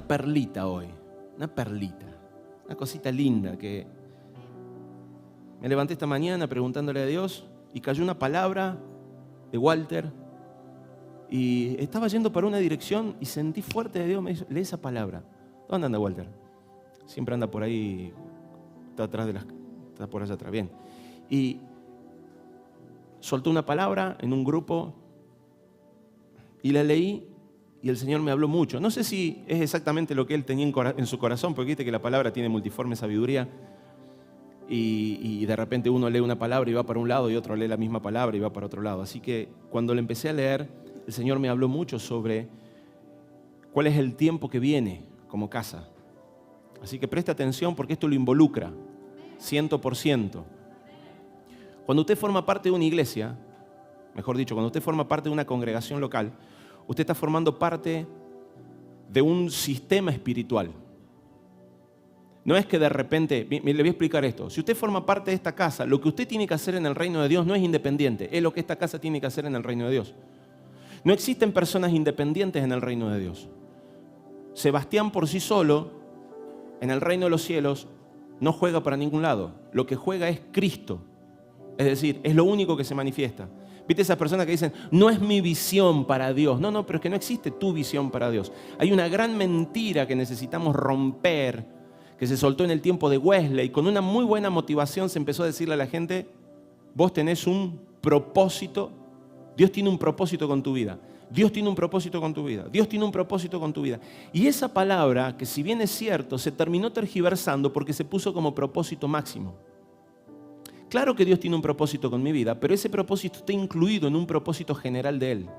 perlita hoy, una perlita, una cosita linda que me levanté esta mañana preguntándole a Dios y cayó una palabra de Walter y estaba yendo para una dirección y sentí fuerte de Dios, me dijo, lee esa palabra. ¿Dónde anda Walter? Siempre anda por ahí, está por allá atrás, bien. Y soltó una palabra en un grupo y la leí y el Señor me habló mucho. No sé si es exactamente lo que Él tenía en su corazón, porque viste que la palabra tiene multiforme sabiduría y de repente uno lee una palabra y va para un lado y otro lee la misma palabra y va para otro lado. Así que cuando le empecé a leer, el Señor me habló mucho sobre cuál es el tiempo que viene como casa. Así que presta atención porque esto lo involucra 100%. Cuando usted forma parte de una iglesia, mejor dicho, cuando usted forma parte de una congregación local, usted está formando parte de un sistema espiritual. No es que de repente, le voy a explicar esto. Si usted forma parte de esta casa, lo que usted tiene que hacer en el reino de Dios no es independiente, es lo que esta casa tiene que hacer en el reino de Dios. No existen personas independientes en el reino de Dios. Sebastián por sí solo, en el reino de los cielos, no juega para ningún lado. Lo que juega es Cristo. Es decir, es lo único que se manifiesta. ¿Viste esas personas que dicen, no es mi visión para Dios? No, pero es que no existe tu visión para Dios. Hay una gran mentira que necesitamos romper, que se soltó en el tiempo de Wesley, y con una muy buena motivación se empezó a decirle a la gente, vos tenés un propósito, Dios tiene un propósito con tu vida. Dios tiene un propósito con tu vida. Dios tiene un propósito con tu vida. Y esa palabra, que si bien es cierto, se terminó tergiversando porque se puso como propósito máximo. Claro que Dios tiene un propósito con mi vida, pero ese propósito está incluido en un propósito general de Él.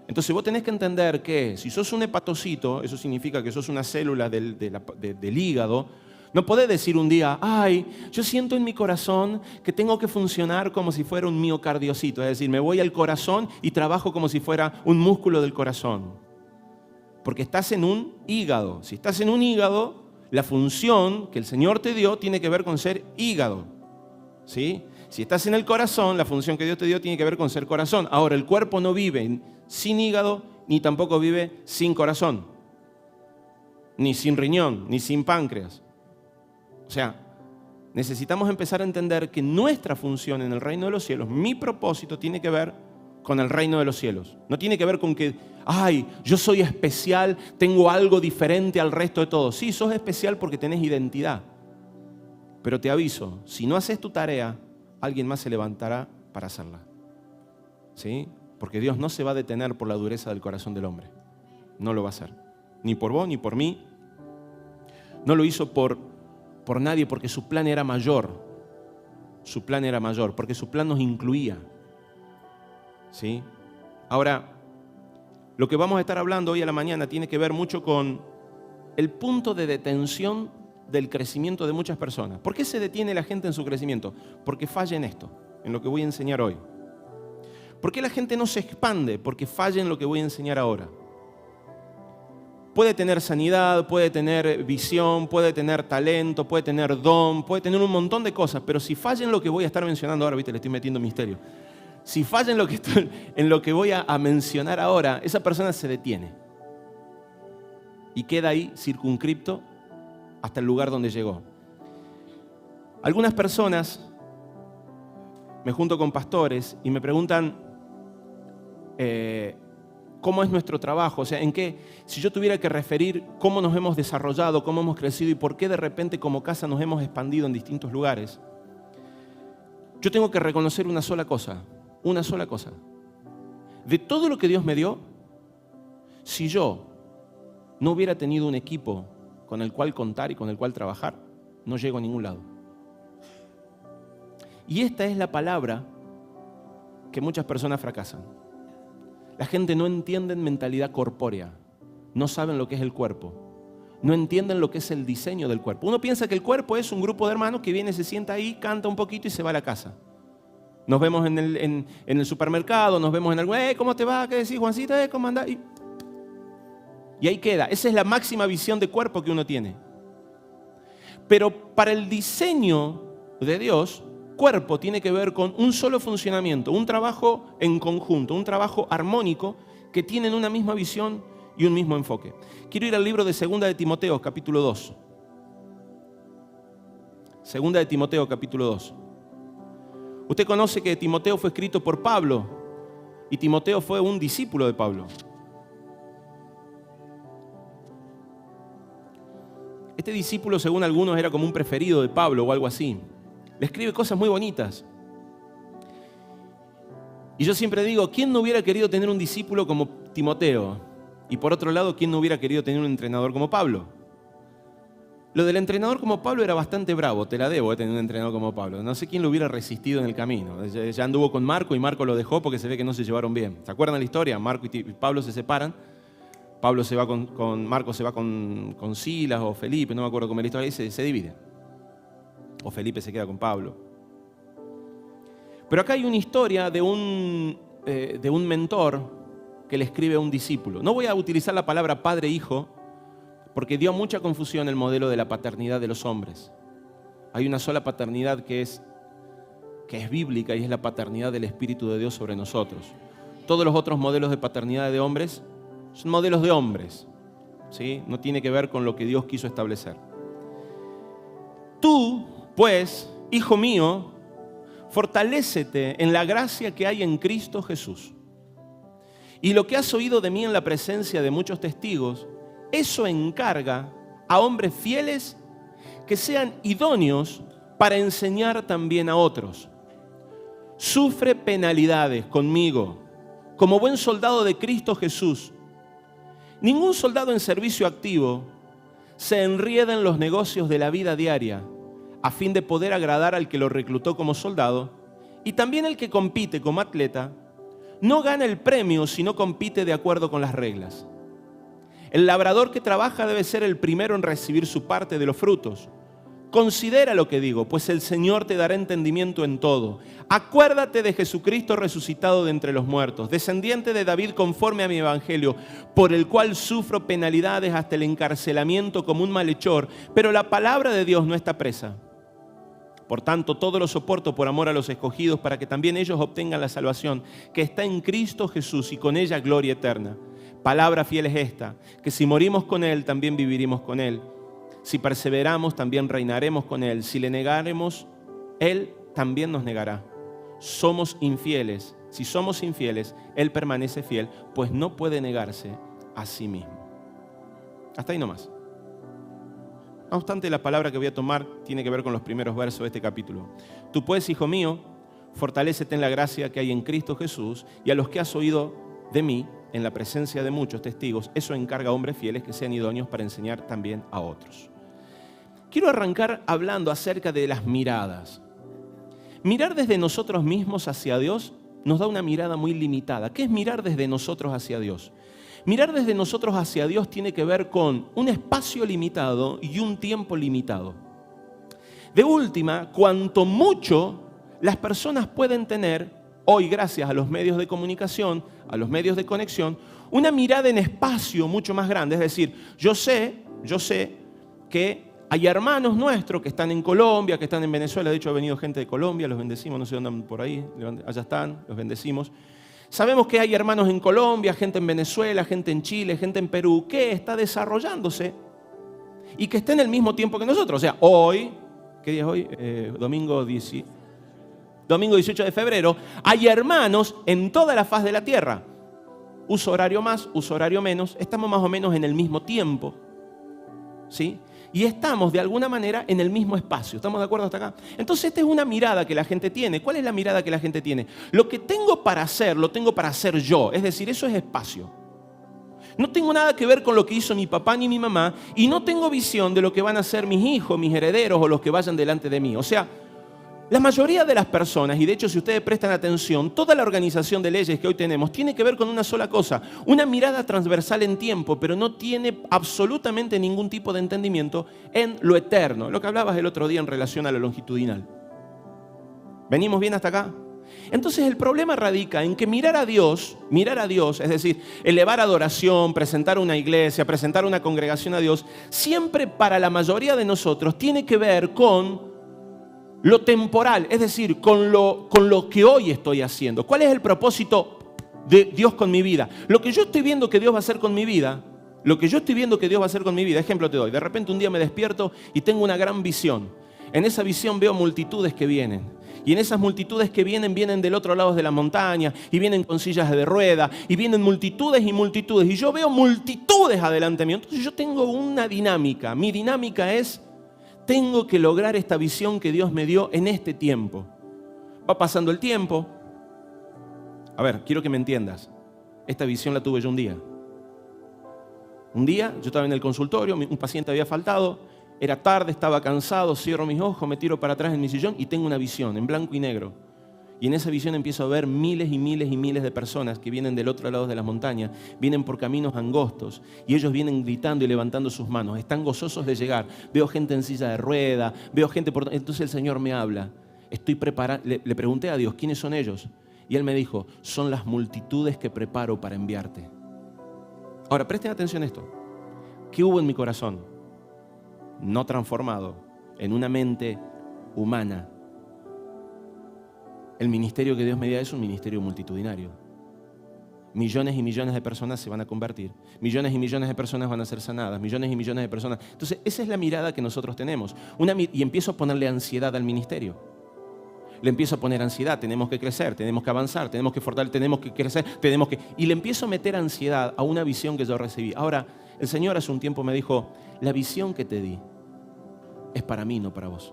Entonces vos tenés que entender que si sos un hepatocito, eso significa que sos una célula del hígado, no podés decir un día, ay, yo siento en mi corazón que tengo que funcionar como si fuera un miocardiocito. Es decir, me voy al corazón y trabajo como si fuera un músculo del corazón. Porque estás en un hígado. Si estás en un hígado, la función que el Señor te dio tiene que ver con ser hígado. ¿Sí? Si estás en el corazón, la función que Dios te dio tiene que ver con ser corazón. Ahora, el cuerpo no vive sin hígado, ni tampoco vive sin corazón. Ni sin riñón, ni sin páncreas. O sea, necesitamos empezar a entender que nuestra función en el reino de los cielos, mi propósito tiene que ver con el reino de los cielos. No tiene que ver con que, ay, yo soy especial, tengo algo diferente al resto de todos. Sí, sos especial porque tenés identidad. Pero te aviso, si no haces tu tarea, alguien más se levantará para hacerla. ¿Sí? Porque Dios no se va a detener por la dureza del corazón del hombre. No lo va a hacer. Ni por vos, ni por mí. No lo hizo por nadie, porque su plan era mayor. Su plan era mayor, porque su plan nos incluía. ¿Sí? Ahora, lo que vamos a estar hablando hoy a la mañana tiene que ver mucho con el punto de detención del crecimiento de muchas personas. ¿Por qué se detiene la gente en su crecimiento? Porque falla en esto, en lo que voy a enseñar hoy. ¿Por qué la gente no se expande? Porque falla en lo que voy a enseñar ahora. Puede tener sanidad, puede tener visión, puede tener talento, puede tener don, puede tener un montón de cosas, pero si falla en lo que voy a estar mencionando ahora, viste, le estoy metiendo misterio. Si falla en lo que voy a mencionar ahora, esa persona se detiene y queda ahí circunscripto hasta el lugar donde llegó. Algunas personas, me junto con pastores y me preguntan cómo es nuestro trabajo, o sea, si yo tuviera que referir cómo nos hemos desarrollado, cómo hemos crecido y por qué de repente como casa nos hemos expandido en distintos lugares, yo tengo que reconocer una sola cosa. De todo lo que Dios me dio, si yo no hubiera tenido un equipo con el cual contar y con el cual trabajar, no llego a ningún lado. Y esta es la palabra que muchas personas fracasan. La gente no entiende mentalidad corpórea, no saben lo que es el cuerpo, no entienden lo que es el diseño del cuerpo. Uno piensa que el cuerpo es un grupo de hermanos que viene, se sienta ahí, canta un poquito y se va a la casa. Nos vemos en el supermercado, nos vemos en algo, ¿cómo te va? ¿Qué decís, Juancito? ¿Cómo andás? Y ahí queda. Esa es la máxima visión de cuerpo que uno tiene. Pero para el diseño de Dios, cuerpo tiene que ver con un solo funcionamiento, un trabajo en conjunto, un trabajo armónico que tienen una misma visión y un mismo enfoque. Quiero ir al libro de 2 de Timoteo, capítulo 2. 2 de Timoteo, capítulo 2. Usted conoce que Timoteo fue escrito por Pablo y Timoteo fue un discípulo de Pablo. Este discípulo, según algunos, era como un preferido de Pablo o algo así. Le escribe cosas muy bonitas. Y yo siempre digo, ¿quién no hubiera querido tener un discípulo como Timoteo? Y por otro lado, ¿quién no hubiera querido tener un entrenador como Pablo? Lo del entrenador como Pablo era bastante bravo, te la debo de tener un entrenador como Pablo. No sé quién lo hubiera resistido en el camino. Ya anduvo con Marco y Marco lo dejó porque se ve que no se llevaron bien. ¿Se acuerdan la historia? Marco y Pablo se separan. Pablo se va Marco se va con Silas o Felipe, no me acuerdo cómo es la historia, y se divide. O Felipe se queda con Pablo. Pero acá hay una historia de un mentor que le escribe a un discípulo. No voy a utilizar la palabra padre e hijo, porque dio mucha confusión el modelo de la paternidad de los hombres. Hay una sola paternidad que es bíblica y es la paternidad del Espíritu de Dios sobre nosotros. Todos los otros modelos de paternidad de hombres son modelos de hombres, ¿sí? No tiene que ver con lo que Dios quiso establecer. Tú, pues, hijo mío, fortalécete en la gracia que hay en Cristo Jesús. Y lo que has oído de mí en la presencia de muchos testigos, eso encarga a hombres fieles que sean idóneos para enseñar también a otros. Sufre penalidades conmigo, como buen soldado de Cristo Jesús. Ningún soldado en servicio activo se enrieda en los negocios de la vida diaria a fin de poder agradar al que lo reclutó como soldado, y también el que compite como atleta no gana el premio si no compite de acuerdo con las reglas. El labrador que trabaja debe ser el primero en recibir su parte de los frutos. Considera lo que digo, pues el Señor te dará entendimiento en todo. Acuérdate de Jesucristo resucitado de entre los muertos, descendiente de David conforme a mi evangelio, por el cual sufro penalidades hasta el encarcelamiento como un malhechor, pero la palabra de Dios no está presa. Por tanto, todo lo soporto por amor a los escogidos, para que también ellos obtengan la salvación que está en Cristo Jesús y con ella gloria eterna. Palabra fiel es esta, que si morimos con Él, también viviremos con Él. Si perseveramos, también reinaremos con Él. Si le negaremos, Él también nos negará. Somos infieles. Si somos infieles, Él permanece fiel, pues no puede negarse a sí mismo. Hasta ahí nomás. No obstante, la palabra que voy a tomar tiene que ver con los primeros versos de este capítulo. Tú pues, hijo mío, fortalécete en la gracia que hay en Cristo Jesús, y a los que has oído de mí, en la presencia de muchos testigos, eso encarga a hombres fieles que sean idóneos para enseñar también a otros. Quiero arrancar hablando acerca de las miradas. Mirar desde nosotros mismos hacia Dios nos da una mirada muy limitada. ¿Qué es mirar desde nosotros hacia Dios? Mirar desde nosotros hacia Dios tiene que ver con un espacio limitado y un tiempo limitado. De última, cuanto mucho las personas pueden tener hoy, gracias a los medios de comunicación, a los medios de conexión, una mirada en espacio mucho más grande. Es decir, yo sé que hay hermanos nuestros que están en Colombia, que están en Venezuela. De hecho, ha venido gente de Colombia, los bendecimos, no sé dónde andan por ahí, allá están, los bendecimos. Sabemos que hay hermanos en Colombia, gente en Venezuela, gente en Chile, gente en Perú, que está desarrollándose y que está en el mismo tiempo que nosotros. O sea, hoy, ¿qué día es hoy? Domingo 18 de febrero, hay hermanos en toda la faz de la tierra. Uso horario más, uso horario menos, estamos más o menos en el mismo tiempo, ¿sí? Y estamos de alguna manera en el mismo espacio. ¿Estamos de acuerdo hasta acá? Entonces esta es una mirada que la gente tiene. ¿Cuál es la mirada que la gente tiene? Lo que tengo para hacer, lo tengo para hacer yo. Es decir, eso es espacio. No tengo nada que ver con lo que hizo mi papá ni mi mamá, y no tengo visión de lo que van a hacer mis hijos, mis herederos o los que vayan delante de mí. O sea, la mayoría de las personas, y de hecho si ustedes prestan atención, toda la organización de leyes que hoy tenemos tiene que ver con una sola cosa, una mirada transversal en tiempo, pero no tiene absolutamente ningún tipo de entendimiento en lo eterno, lo que hablabas el otro día en relación a lo longitudinal. ¿Venimos bien hasta acá? Entonces el problema radica en que mirar a Dios, es decir, elevar adoración, presentar una iglesia, presentar una congregación a Dios, siempre para la mayoría de nosotros tiene que ver con lo temporal, es decir, con lo que hoy estoy haciendo. ¿Cuál es el propósito de Dios con mi vida. Lo que yo estoy viendo que Dios va a hacer con mi vida, ejemplo te doy, de repente un día me despierto y tengo una gran visión. En esa visión veo multitudes que vienen. Y en esas multitudes que vienen del otro lado de la montaña, y vienen con sillas de rueda, y vienen multitudes y multitudes. Y yo veo multitudes adelante mío. Entonces yo tengo una dinámica. Mi dinámica es, tengo que lograr esta visión que Dios me dio en este tiempo. Va pasando el tiempo. A ver, quiero que me entiendas. Esta visión la tuve yo un día. Un día, yo estaba en el consultorio, un paciente había faltado, era tarde, estaba cansado, cierro mis ojos, me tiro para atrás en mi sillón y tengo una visión en blanco y negro. Y en esa visión empiezo a ver miles y miles y miles de personas que vienen del otro lado de la montaña, vienen por caminos angostos y ellos vienen gritando y levantando sus manos, están gozosos de llegar. Veo gente en silla de rueda, veo gente por... Entonces el Señor me habla, estoy preparado. Le pregunté a Dios, ¿quiénes son ellos? Y Él me dijo, son las multitudes que preparo para enviarte. Ahora, presten atención a esto. ¿Qué hubo en mi corazón? No transformado en una mente humana. El ministerio que Dios me dio es un ministerio multitudinario. Millones y millones de personas se van a convertir. Millones y millones de personas van a ser sanadas. Millones y millones de personas. Entonces, esa es la mirada que nosotros tenemos. Y empiezo a ponerle ansiedad al ministerio. Le empiezo a poner ansiedad, tenemos que crecer, tenemos que avanzar, tenemos que fortalecer, tenemos que crecer, Y le empiezo a meter ansiedad a una visión que yo recibí. Ahora, el Señor hace un tiempo me dijo, la visión que te di es para mí, no para vos.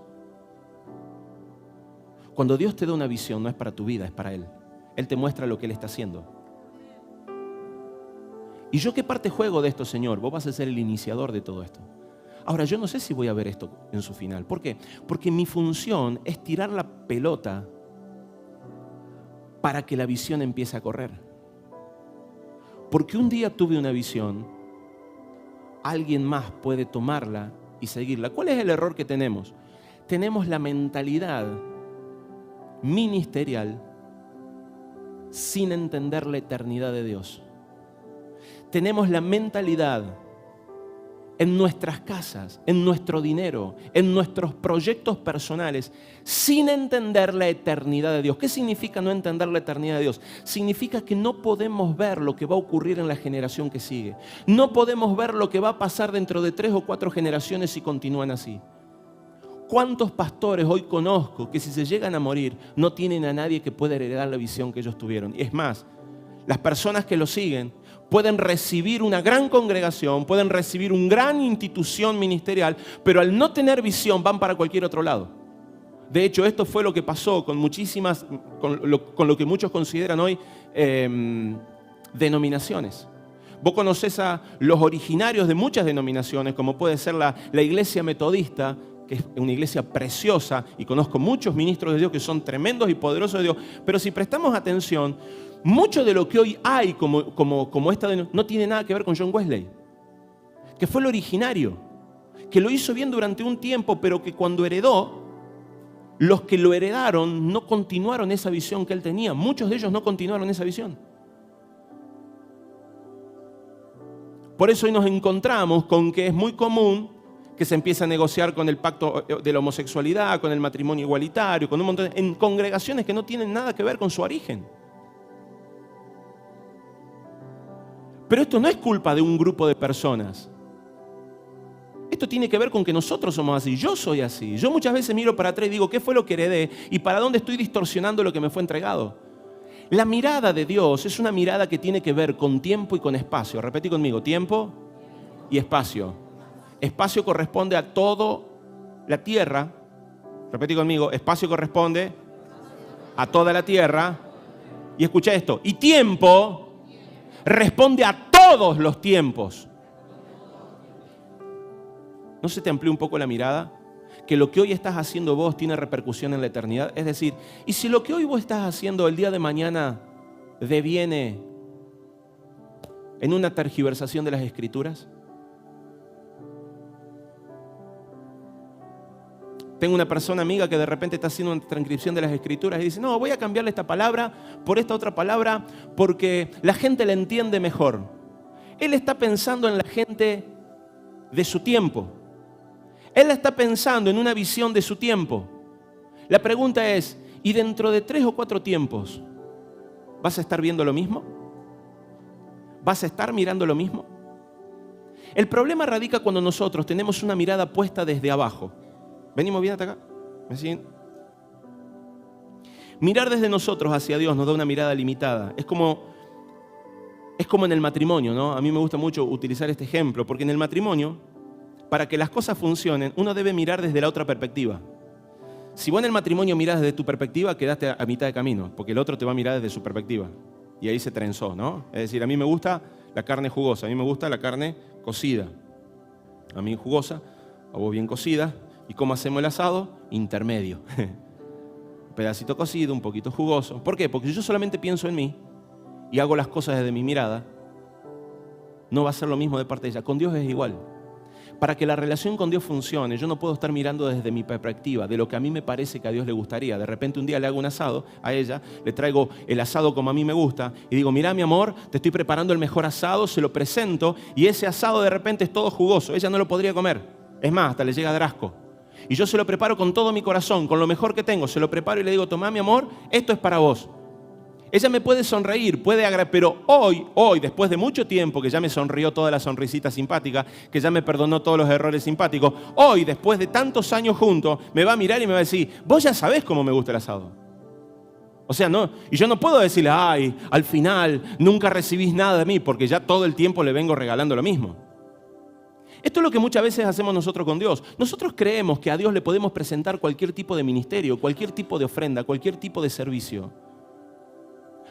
Cuando Dios te da una visión, no es para tu vida, es para Él. Él te muestra lo que Él está haciendo. ¿Y yo qué parte juego de esto, Señor? Vos vas a ser el iniciador de todo esto. Ahora, yo no sé si voy a ver esto en su final. ¿Por qué? Porque mi función es tirar la pelota para que la visión empiece a correr. Porque un día tuve una visión, alguien más puede tomarla y seguirla. ¿Cuál es el error que tenemos? Tenemos la mentalidad ministerial sin entender la eternidad de Dios. Tenemos la mentalidad en nuestras casas, en nuestro dinero, en nuestros proyectos personales, sin entender la eternidad de Dios. ¿Qué significa no entender la eternidad de Dios? Significa que no podemos ver lo que va a ocurrir en la generación que sigue. No podemos ver lo que va a pasar dentro de 3 o 4 generaciones si continúan así. ¿Cuántos pastores hoy conozco que si se llegan a morir no tienen a nadie que pueda heredar la visión que ellos tuvieron? Es más, las personas que lo siguen pueden recibir una gran congregación, pueden recibir una gran institución ministerial, pero al no tener visión van para cualquier otro lado. De hecho, esto fue lo que pasó con lo que muchos consideran hoy denominaciones. Vos conocés a los originarios de muchas denominaciones, como puede ser la iglesia metodista, que es una iglesia preciosa, y conozco muchos ministros de Dios que son tremendos y poderosos de Dios, pero si prestamos atención, mucho de lo que hoy hay como esta no tiene nada que ver con John Wesley, que fue el originario, que lo hizo bien durante un tiempo, pero que cuando heredó, los que lo heredaron no continuaron esa visión que él tenía. Muchos de ellos no continuaron esa visión. Por eso hoy nos encontramos con que es muy común que se empiece a negociar con el pacto de la homosexualidad, con el matrimonio igualitario, con un montón en congregaciones que no tienen nada que ver con su origen. Pero esto no es culpa de un grupo de personas. Esto tiene que ver con que nosotros somos así. Yo soy así. Yo muchas veces miro para atrás y digo, ¿qué fue lo que heredé? ¿Y para dónde estoy distorsionando lo que me fue entregado? La mirada de Dios es una mirada que tiene que ver con tiempo y con espacio. Repetí conmigo, tiempo y espacio. Espacio corresponde a toda la tierra. Repetí conmigo, espacio corresponde a toda la tierra. Y escucha esto, y tiempo responde a todos los tiempos. ¿No se te amplió un poco la mirada? Que lo que hoy estás haciendo vos tiene repercusión en la eternidad. Es decir, ¿y si lo que hoy vos estás haciendo el día de mañana deviene en una tergiversación de las Escrituras? Tengo una persona amiga que de repente está haciendo una transcripción de las Escrituras y dice, no, voy a cambiarle esta palabra por esta otra palabra porque la gente la entiende mejor. Él está pensando en la gente de su tiempo. Él está pensando en una visión de su tiempo. La pregunta es, ¿y dentro de 3 o 4 tiempos vas a estar viendo lo mismo? ¿vas a estar mirando lo mismo? El problema radica cuando nosotros tenemos una mirada puesta desde abajo. ¿Venimos bien hasta acá? ¿Me siguen? Mirar desde nosotros hacia Dios nos da una mirada limitada. Es como en el matrimonio, ¿no? A mí me gusta mucho utilizar este ejemplo, porque en el matrimonio, para que las cosas funcionen, uno debe mirar desde la otra perspectiva. Si vos en el matrimonio mirás desde tu perspectiva, quedaste a mitad de camino, porque el otro te va a mirar desde su perspectiva. Y ahí se trenzó, ¿no? Es decir, a mí me gusta la carne jugosa, a mí me gusta la carne cocida. A mí jugosa, a vos bien cocida. ¿Y cómo hacemos el asado? Intermedio. Un pedacito cocido, un poquito jugoso. ¿Por qué? Porque si yo solamente pienso en mí y hago las cosas desde mi mirada, no va a ser lo mismo de parte de ella. Con Dios es igual. Para que la relación con Dios funcione, yo no puedo estar mirando desde mi perspectiva, de lo que a mí me parece que a Dios le gustaría. De repente un día le hago un asado a ella, le traigo el asado como a mí me gusta y digo, mira mi amor, te estoy preparando el mejor asado, se lo presento y ese asado de repente es todo jugoso. Ella no lo podría comer. Es más, hasta le llega a dar asco. Y yo se lo preparo con todo mi corazón, con lo mejor que tengo. Se lo preparo y le digo, tomá mi amor, esto es para vos. Ella me puede sonreír, pero hoy, después de mucho tiempo, que ya me sonrió toda la sonrisita simpática, que ya me perdonó todos los errores simpáticos, hoy, después de tantos años juntos, me va a mirar y me va a decir, vos ya sabés cómo me gusta el asado. O sea, no, y yo no puedo decirle, ay, al final nunca recibís nada de mí, porque ya todo el tiempo le vengo regalando lo mismo. Esto es lo que muchas veces hacemos nosotros con Dios. Nosotros creemos que a Dios le podemos presentar cualquier tipo de ministerio, cualquier tipo de ofrenda, cualquier tipo de servicio.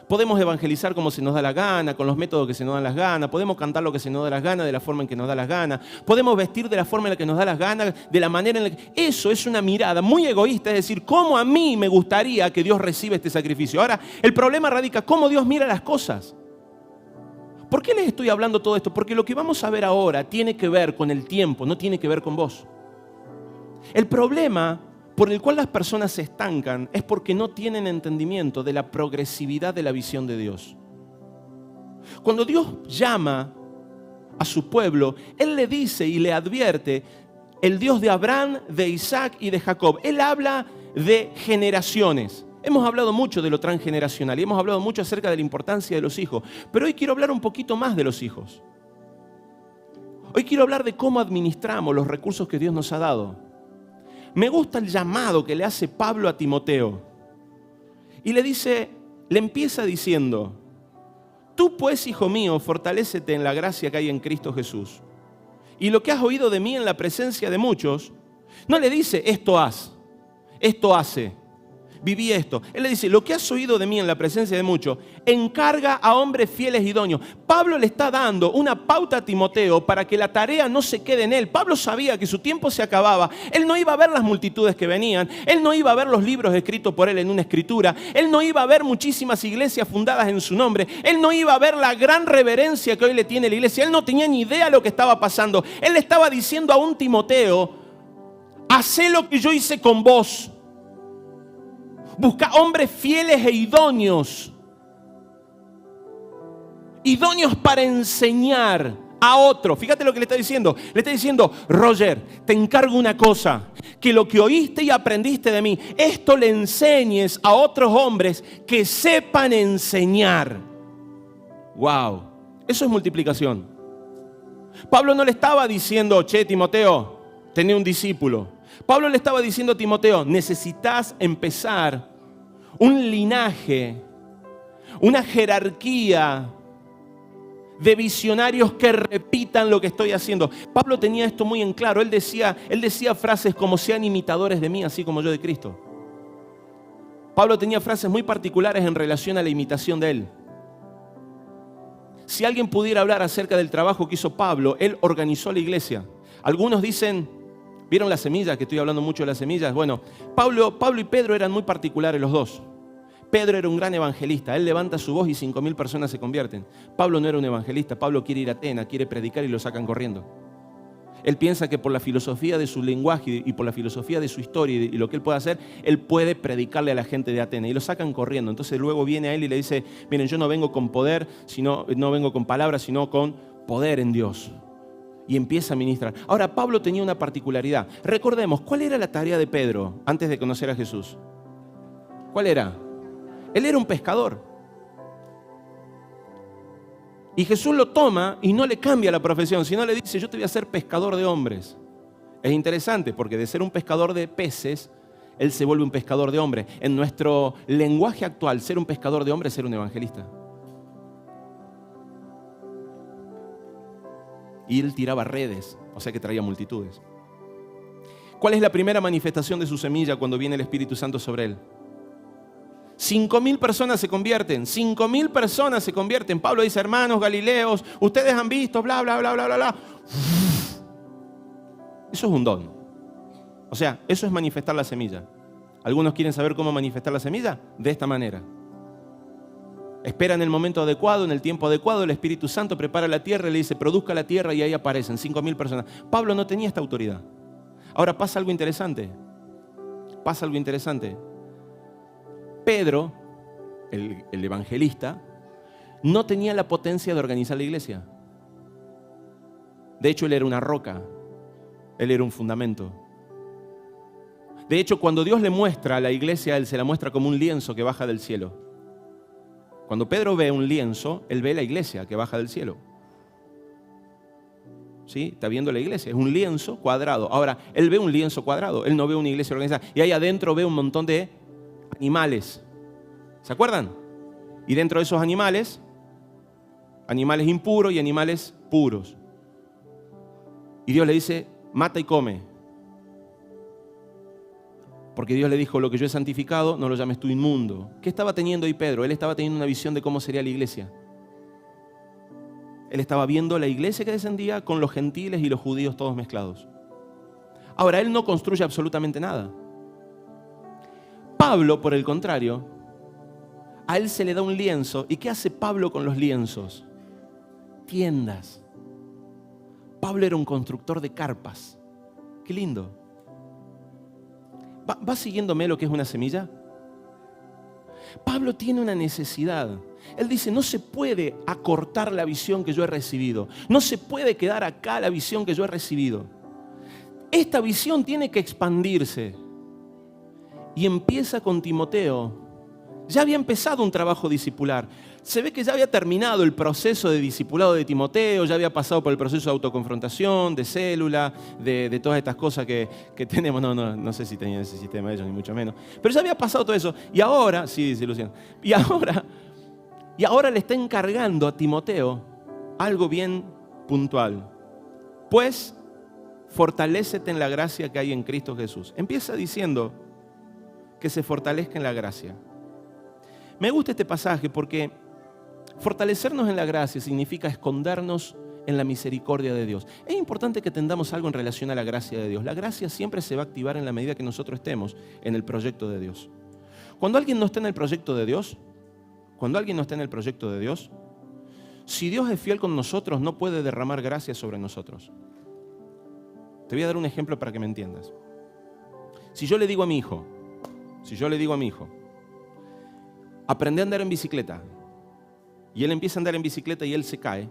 Podemos evangelizar como se nos da la gana, con los métodos que se nos dan las ganas. Podemos cantar lo que se nos da las ganas, de la forma en que nos da las ganas. Podemos vestir de la forma en la que nos da las ganas, de la manera en la que... Eso es una mirada muy egoísta, es decir, cómo a mí me gustaría que Dios reciba este sacrificio. Ahora, el problema radica cómo Dios mira las cosas. ¿Por qué les estoy hablando todo esto? Porque lo que vamos a ver ahora tiene que ver con el tiempo, no tiene que ver con vos. El problema por el cual las personas se estancan es porque no tienen entendimiento de la progresividad de la visión de Dios. Cuando Dios llama a su pueblo, Él le dice y le advierte, el Dios de Abraham, de Isaac y de Jacob. Él habla de generaciones. Hemos hablado mucho de lo transgeneracional y hemos hablado mucho acerca de la importancia de los hijos, pero hoy quiero hablar un poquito más de los hijos. Hoy quiero hablar de cómo administramos los recursos que Dios nos ha dado. Me gusta el llamado que le hace Pablo a Timoteo. Y le empieza diciendo, tú pues, hijo mío, fortalécete en la gracia que hay en Cristo Jesús. Y lo que has oído de mí en la presencia de muchos, no le dice, esto haz, esto hace, viví esto. Él le dice, lo que has oído de mí en la presencia de muchos, encarga a hombres fieles y idóneos. Pablo le está dando una pauta a Timoteo para que la tarea no se quede en él. Pablo sabía que su tiempo se acababa. Él no iba a ver las multitudes que venían. Él no iba a ver los libros escritos por él en una escritura. Él no iba a ver muchísimas iglesias fundadas en su nombre. Él no iba a ver la gran reverencia que hoy le tiene la iglesia. Él no tenía ni idea de lo que estaba pasando. Él le estaba diciendo a un Timoteo, hacé lo que yo hice con vos. Busca hombres fieles e idóneos. Idóneos para enseñar a otro. Fíjate lo que le está diciendo. Le está diciendo, Roger, te encargo una cosa. Que lo que oíste y aprendiste de mí, esto le enseñes a otros hombres que sepan enseñar. Wow. Eso es multiplicación. Pablo no le estaba diciendo, che, Timoteo, tené un discípulo. Pablo le estaba diciendo a Timoteo, necesitas empezar un linaje, una jerarquía de visionarios que repitan lo que estoy haciendo. Pablo tenía esto muy en claro. Él decía frases como sean imitadores de mí, así como yo de Cristo. Pablo tenía frases muy particulares en relación a la imitación de él. Si alguien pudiera hablar acerca del trabajo que hizo Pablo, él organizó la iglesia. Algunos dicen, ¿vieron las semillas? Que estoy hablando mucho de las semillas. Bueno, Pablo y Pedro eran muy particulares los dos. Pedro era un gran evangelista. Él levanta su voz y 5.000 personas se convierten. Pablo no era un evangelista. Pablo quiere ir a Atenas, quiere predicar y lo sacan corriendo. Él piensa que por la filosofía de su lenguaje y por la filosofía de su historia y lo que él puede hacer, él puede predicarle a la gente de Atenas y lo sacan corriendo. Entonces luego viene a él y le dice, miren, yo no vengo con poder, no vengo con palabras, sino con poder en Dios. Y empieza a ministrar. Ahora, Pablo tenía una particularidad. Recordemos, ¿cuál era la tarea de Pedro antes de conocer a Jesús? ¿Cuál era? Él era un pescador. Y Jesús lo toma y no le cambia la profesión, sino le dice, yo te voy a hacer pescador de hombres. Es interesante porque de ser un pescador de peces, él se vuelve un pescador de hombres. En nuestro lenguaje actual, ser un pescador de hombres es ser un evangelista. Y él tiraba redes, o sea que traía multitudes. ¿Cuál es la primera manifestación de su semilla cuando viene el Espíritu Santo sobre él? 5.000 personas se convierten, 5.000 personas se convierten. Pablo dice, hermanos galileos, ustedes han visto, bla, bla, bla, bla, bla, bla. Eso es un don. O sea, eso es manifestar la semilla. ¿Algunos quieren saber cómo manifestar la semilla? De esta manera. Espera en el momento adecuado, en el tiempo adecuado, el Espíritu Santo prepara la tierra y le dice, produzca la tierra, y ahí aparecen 5.000 personas. Pablo no tenía esta autoridad. Ahora pasa algo interesante. Pasa algo interesante. Pedro, el evangelista, no tenía la potencia de organizar la iglesia. De hecho, él era una roca. Él era un fundamento. De hecho, cuando Dios le muestra a la iglesia, Él se la muestra como un lienzo que baja del cielo. Cuando Pedro ve un lienzo, él ve la iglesia que baja del cielo. ¿Sí? Está viendo la iglesia, es un lienzo cuadrado. Ahora, él ve un lienzo cuadrado, él no ve una iglesia organizada. Y ahí adentro ve un montón de animales. ¿Se acuerdan? Y dentro de esos animales, animales impuros y animales puros. Y Dios le dice, mata y come. Porque Dios le dijo, lo que yo he santificado, no lo llames tú inmundo. ¿Qué estaba teniendo ahí Pedro? Él estaba teniendo una visión de cómo sería la iglesia. Él estaba viendo la iglesia que descendía con los gentiles y los judíos todos mezclados. Ahora, él no construye absolutamente nada. Pablo, por el contrario, a él se le da un lienzo. ¿Y qué hace Pablo con los lienzos? Tiendas. Pablo era un constructor de carpas. Qué lindo. ¿Va siguiéndome lo que es una semilla? Pablo tiene una necesidad. Él dice, no se puede acortar la visión que yo he recibido. No se puede quedar acá la visión que yo he recibido. Esta visión tiene que expandirse. Y empieza con Timoteo. Ya había empezado un trabajo discipular. Se ve que ya había terminado el proceso de discipulado de Timoteo, ya había pasado por el proceso de autoconfrontación, de célula, de todas estas cosas que tenemos. No sé si tenían ese sistema ellos, ni mucho menos. Pero ya había pasado todo eso. Y ahora, sí, dice Luciano, y ahora le está encargando a Timoteo algo bien puntual. Pues, fortalécete en la gracia que hay en Cristo Jesús. Empieza diciendo que se fortalezca en la gracia. Me gusta este pasaje porque fortalecernos en la gracia significa escondernos en la misericordia de Dios. Es importante que entendamos algo en relación a la gracia de Dios. La gracia siempre se va a activar en la medida que nosotros estemos en el proyecto de Dios. Cuando alguien no está en el proyecto de Dios, si Dios es fiel con nosotros, no puede derramar gracia sobre nosotros. Te voy a dar un ejemplo para que me entiendas. Si yo le digo a mi hijo, aprende a andar en bicicleta, y él empieza a andar en bicicleta y él se cae,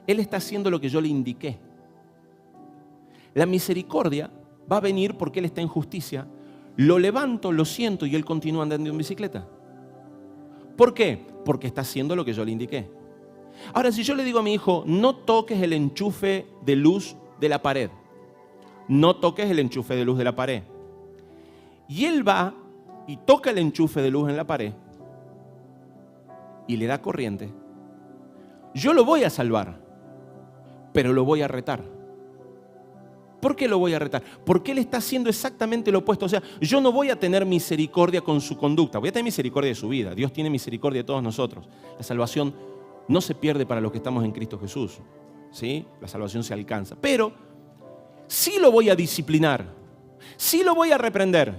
él está haciendo lo que yo le indiqué. La misericordia va a venir porque él está en justicia. Lo levanto, lo siento y él continúa andando en bicicleta. ¿Por qué? Porque está haciendo lo que yo le indiqué. Ahora, si yo le digo a mi hijo, no toques el enchufe de luz de la pared, no toques el enchufe de luz de la pared, y él va y toca el enchufe de luz en la pared y le da corriente, yo lo voy a salvar, pero lo voy a retar. ¿Por qué lo voy a retar? Porque él está haciendo exactamente lo opuesto. O sea, yo no voy a tener misericordia con su conducta, voy a tener misericordia de su vida. Dios tiene misericordia de todos nosotros. La salvación no se pierde para los que estamos en Cristo Jesús, ¿sí? La salvación se alcanza. Pero sí lo voy a disciplinar, sí lo voy a reprender.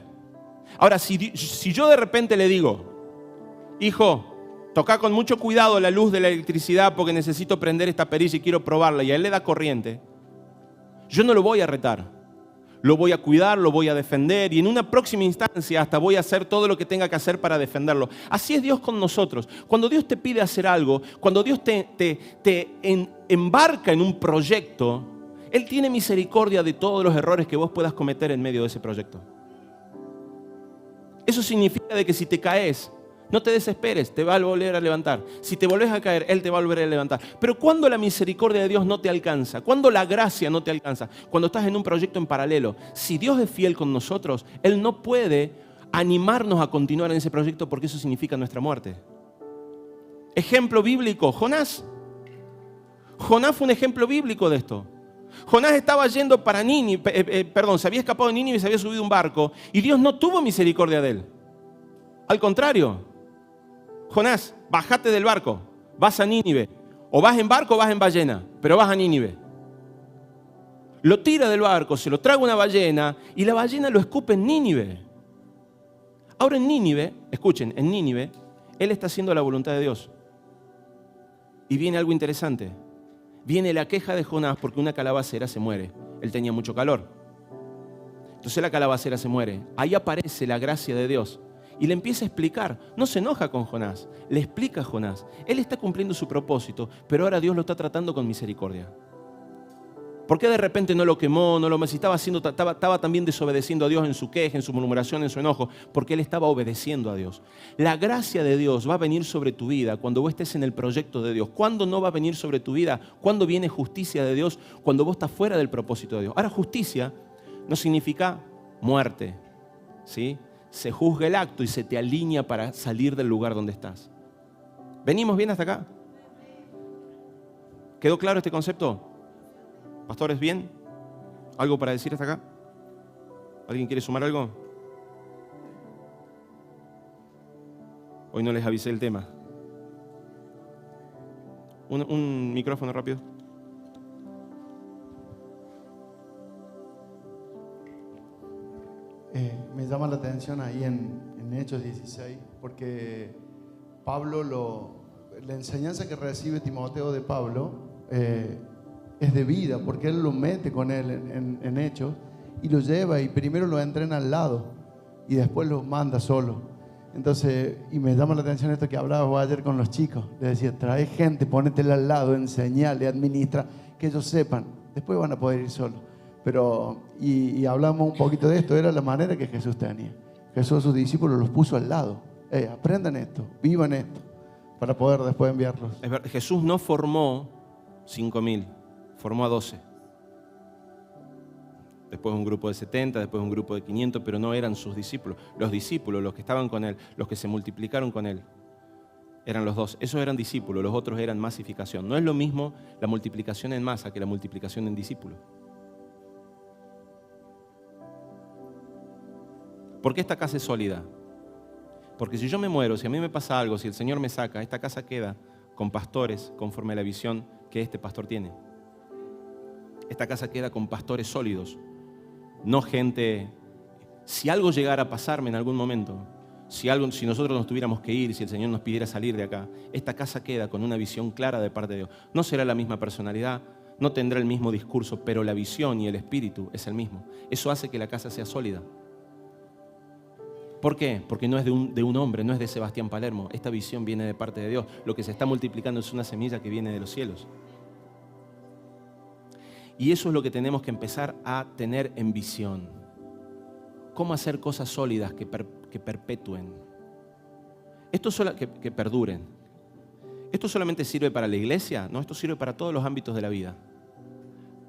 Ahora, si yo de repente le digo, hijo, toca con mucho cuidado la luz de la electricidad porque necesito prender esta perilla y quiero probarla, y a él le da corriente, yo no lo voy a retar, lo voy a cuidar, lo voy a defender, y en una próxima instancia hasta voy a hacer todo lo que tenga que hacer para defenderlo. Así es Dios con nosotros. Cuando Dios te pide hacer algo, cuando Dios te embarca en un proyecto, Él tiene misericordia de todos los errores que vos puedas cometer en medio de ese proyecto. Eso significa de que si te caes, No te desesperes, te va a volver a levantar. Si te volvés a caer, Él te va a volver a levantar. Pero ¿cuándo la misericordia de Dios no te alcanza? ¿Cuándo la gracia no te alcanza? Cuando estás en un proyecto en paralelo. Si Dios es fiel con nosotros, Él no puede animarnos a continuar en ese proyecto porque eso significa nuestra muerte. Ejemplo bíblico, Jonás. Jonás fue un ejemplo bíblico de esto. Jonás estaba yendo para Nínive, se había escapado de Nínive y se había subido a un barco y Dios no tuvo misericordia de él. Al contrario, Jonás, bájate del barco, vas a Nínive. O vas en barco o vas en ballena, pero vas a Nínive. Lo tira del barco, se lo traga una ballena y la ballena lo escupe en Nínive. Ahora en Nínive, escuchen, en Nínive, él está haciendo la voluntad de Dios. Y viene algo interesante. Viene la queja de Jonás porque una calabacera se muere. Él tenía mucho calor. Entonces la calabacera se muere. Ahí aparece la gracia de Dios. Y le empieza a explicar. No se enoja con Jonás. Le explica a Jonás. Él está cumpliendo su propósito, pero ahora Dios lo está tratando con misericordia. ¿Por qué de repente no lo quemó? Si estaba también desobedeciendo a Dios en su queja, en su murmuración, en su enojo, porque él estaba obedeciendo a Dios. La gracia de Dios va a venir sobre tu vida cuando vos estés en el proyecto de Dios. ¿Cuándo no va a venir sobre tu vida? ¿Cuándo viene justicia de Dios? Cuando vos estás fuera del propósito de Dios. Ahora, justicia no significa muerte, ¿sí? Se juzga el acto y se te alinea para salir del lugar donde estás. ¿Venimos bien hasta acá? ¿Quedó claro este concepto? Pastores, ¿bien? ¿Algo para decir hasta acá? ¿Alguien quiere sumar algo? Hoy no les avisé el tema. Un micrófono rápido. Me llama la atención ahí en Hechos 16, porque Pablo, la enseñanza que recibe Timoteo de Pablo es de vida, porque él lo mete con él en Hechos y lo lleva y primero lo entrena al lado y después lo manda solo. Entonces, y me llama la atención esto que hablaba vos ayer con los chicos. Le decía, trae gente, ponétela al lado, enseñale, administra, que ellos sepan. Después van a poder ir solos. Pero, y hablamos un poquito de esto, era la manera que Jesús tenía. Jesús a sus discípulos los puso al lado. Aprendan esto, vivan esto, para poder después enviarlos. Jesús no formó 5.000, formó a 12. Después un grupo de 70, después un grupo de 500, pero no eran sus discípulos. Los discípulos, los que estaban con él, los que se multiplicaron con él, eran los 2. Esos eran discípulos, los otros eran masificación. No es lo mismo la multiplicación en masa que la multiplicación en discípulos. ¿Por qué esta casa es sólida? Porque si yo me muero, si a mí me pasa algo, si el Señor me saca, esta casa queda con pastores conforme a la visión que este pastor tiene. Esta casa queda con pastores sólidos, no gente. Si algo llegara a pasarme en algún momento, si nosotros nos tuviéramos que ir, si el Señor nos pidiera salir de acá, esta casa queda con una visión clara de parte de Dios. No será la misma personalidad, no tendrá el mismo discurso, pero la visión y el espíritu es el mismo. Eso hace que la casa sea sólida. ¿Por qué? Porque no es de un hombre, no es de Sebastián Palermo. Esta visión viene de parte de Dios. Lo que se está multiplicando es una semilla que viene de los cielos. Y eso es lo que tenemos que empezar a tener en visión. ¿Cómo hacer cosas sólidas que perpetúen? Que perduren. ¿Esto solamente sirve para la iglesia? No, esto sirve para todos los ámbitos de la vida.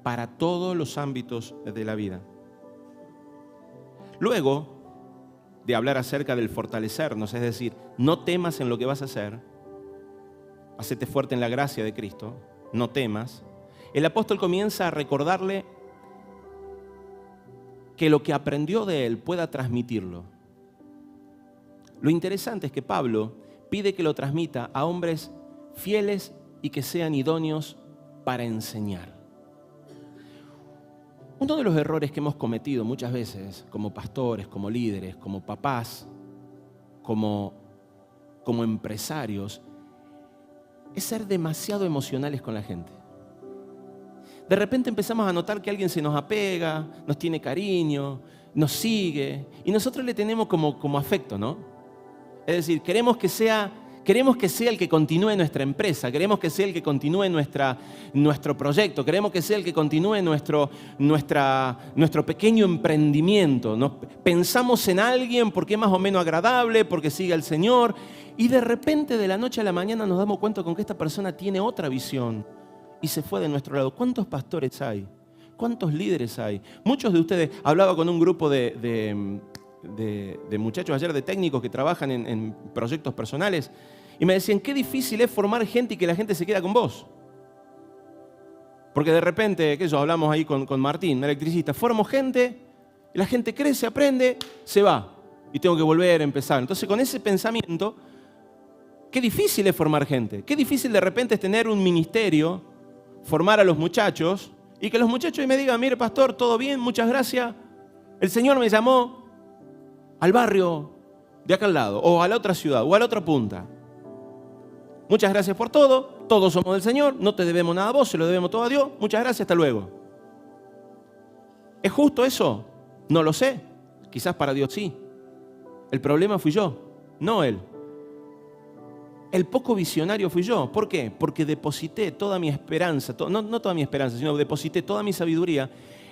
Para todos los ámbitos de la vida. Luego de hablar acerca del fortalecernos, es decir, no temas en lo que vas a hacer, hacete fuerte en la gracia de Cristo, no temas. El apóstol comienza a recordarle que lo que aprendió de él pueda transmitirlo. Lo interesante es que Pablo pide que lo transmita a hombres fieles y que sean idóneos para enseñar. Uno de los errores que hemos cometido muchas veces como pastores, como líderes, como papás, como empresarios, es ser demasiado emocionales con la gente. De repente empezamos a notar que alguien se nos apega, nos tiene cariño, nos sigue y nosotros le tenemos como afecto, ¿no? Es decir, queremos que Queremos que sea el que continúe nuestra empresa, queremos que sea el que continúe nuestro proyecto, queremos que sea el que continúe nuestro pequeño emprendimiento. Pensamos en alguien porque es más o menos agradable, porque sigue al Señor, y de repente de la noche a la mañana nos damos cuenta con que esta persona tiene otra visión y se fue de nuestro lado. ¿Cuántos pastores hay? ¿Cuántos líderes hay? Muchos de ustedes, hablaba con un grupo de muchachos ayer, de técnicos que trabajan en proyectos personales, y me decían, qué difícil es formar gente y que la gente se queda con vos. Porque de repente, hablamos ahí con Martín, electricista, formo gente, y la gente crece, aprende, se va, y tengo que volver a empezar. Entonces, con ese pensamiento, qué difícil es formar gente, qué difícil de repente es tener un ministerio, formar a los muchachos, y que los muchachos me digan, mire pastor, todo bien, muchas gracias, el Señor me llamó al barrio de acá al lado, o a la otra ciudad, o a la otra punta. Muchas gracias por todo, todos somos del Señor, no te debemos nada a vos, se lo debemos todo a Dios, muchas gracias, hasta luego. ¿Es justo eso? No lo sé, quizás para Dios sí. El problema fui yo, no Él. El poco visionario fui yo. ¿Por qué? Porque deposité toda mi esperanza, no toda mi esperanza, sino deposité toda mi sabiduría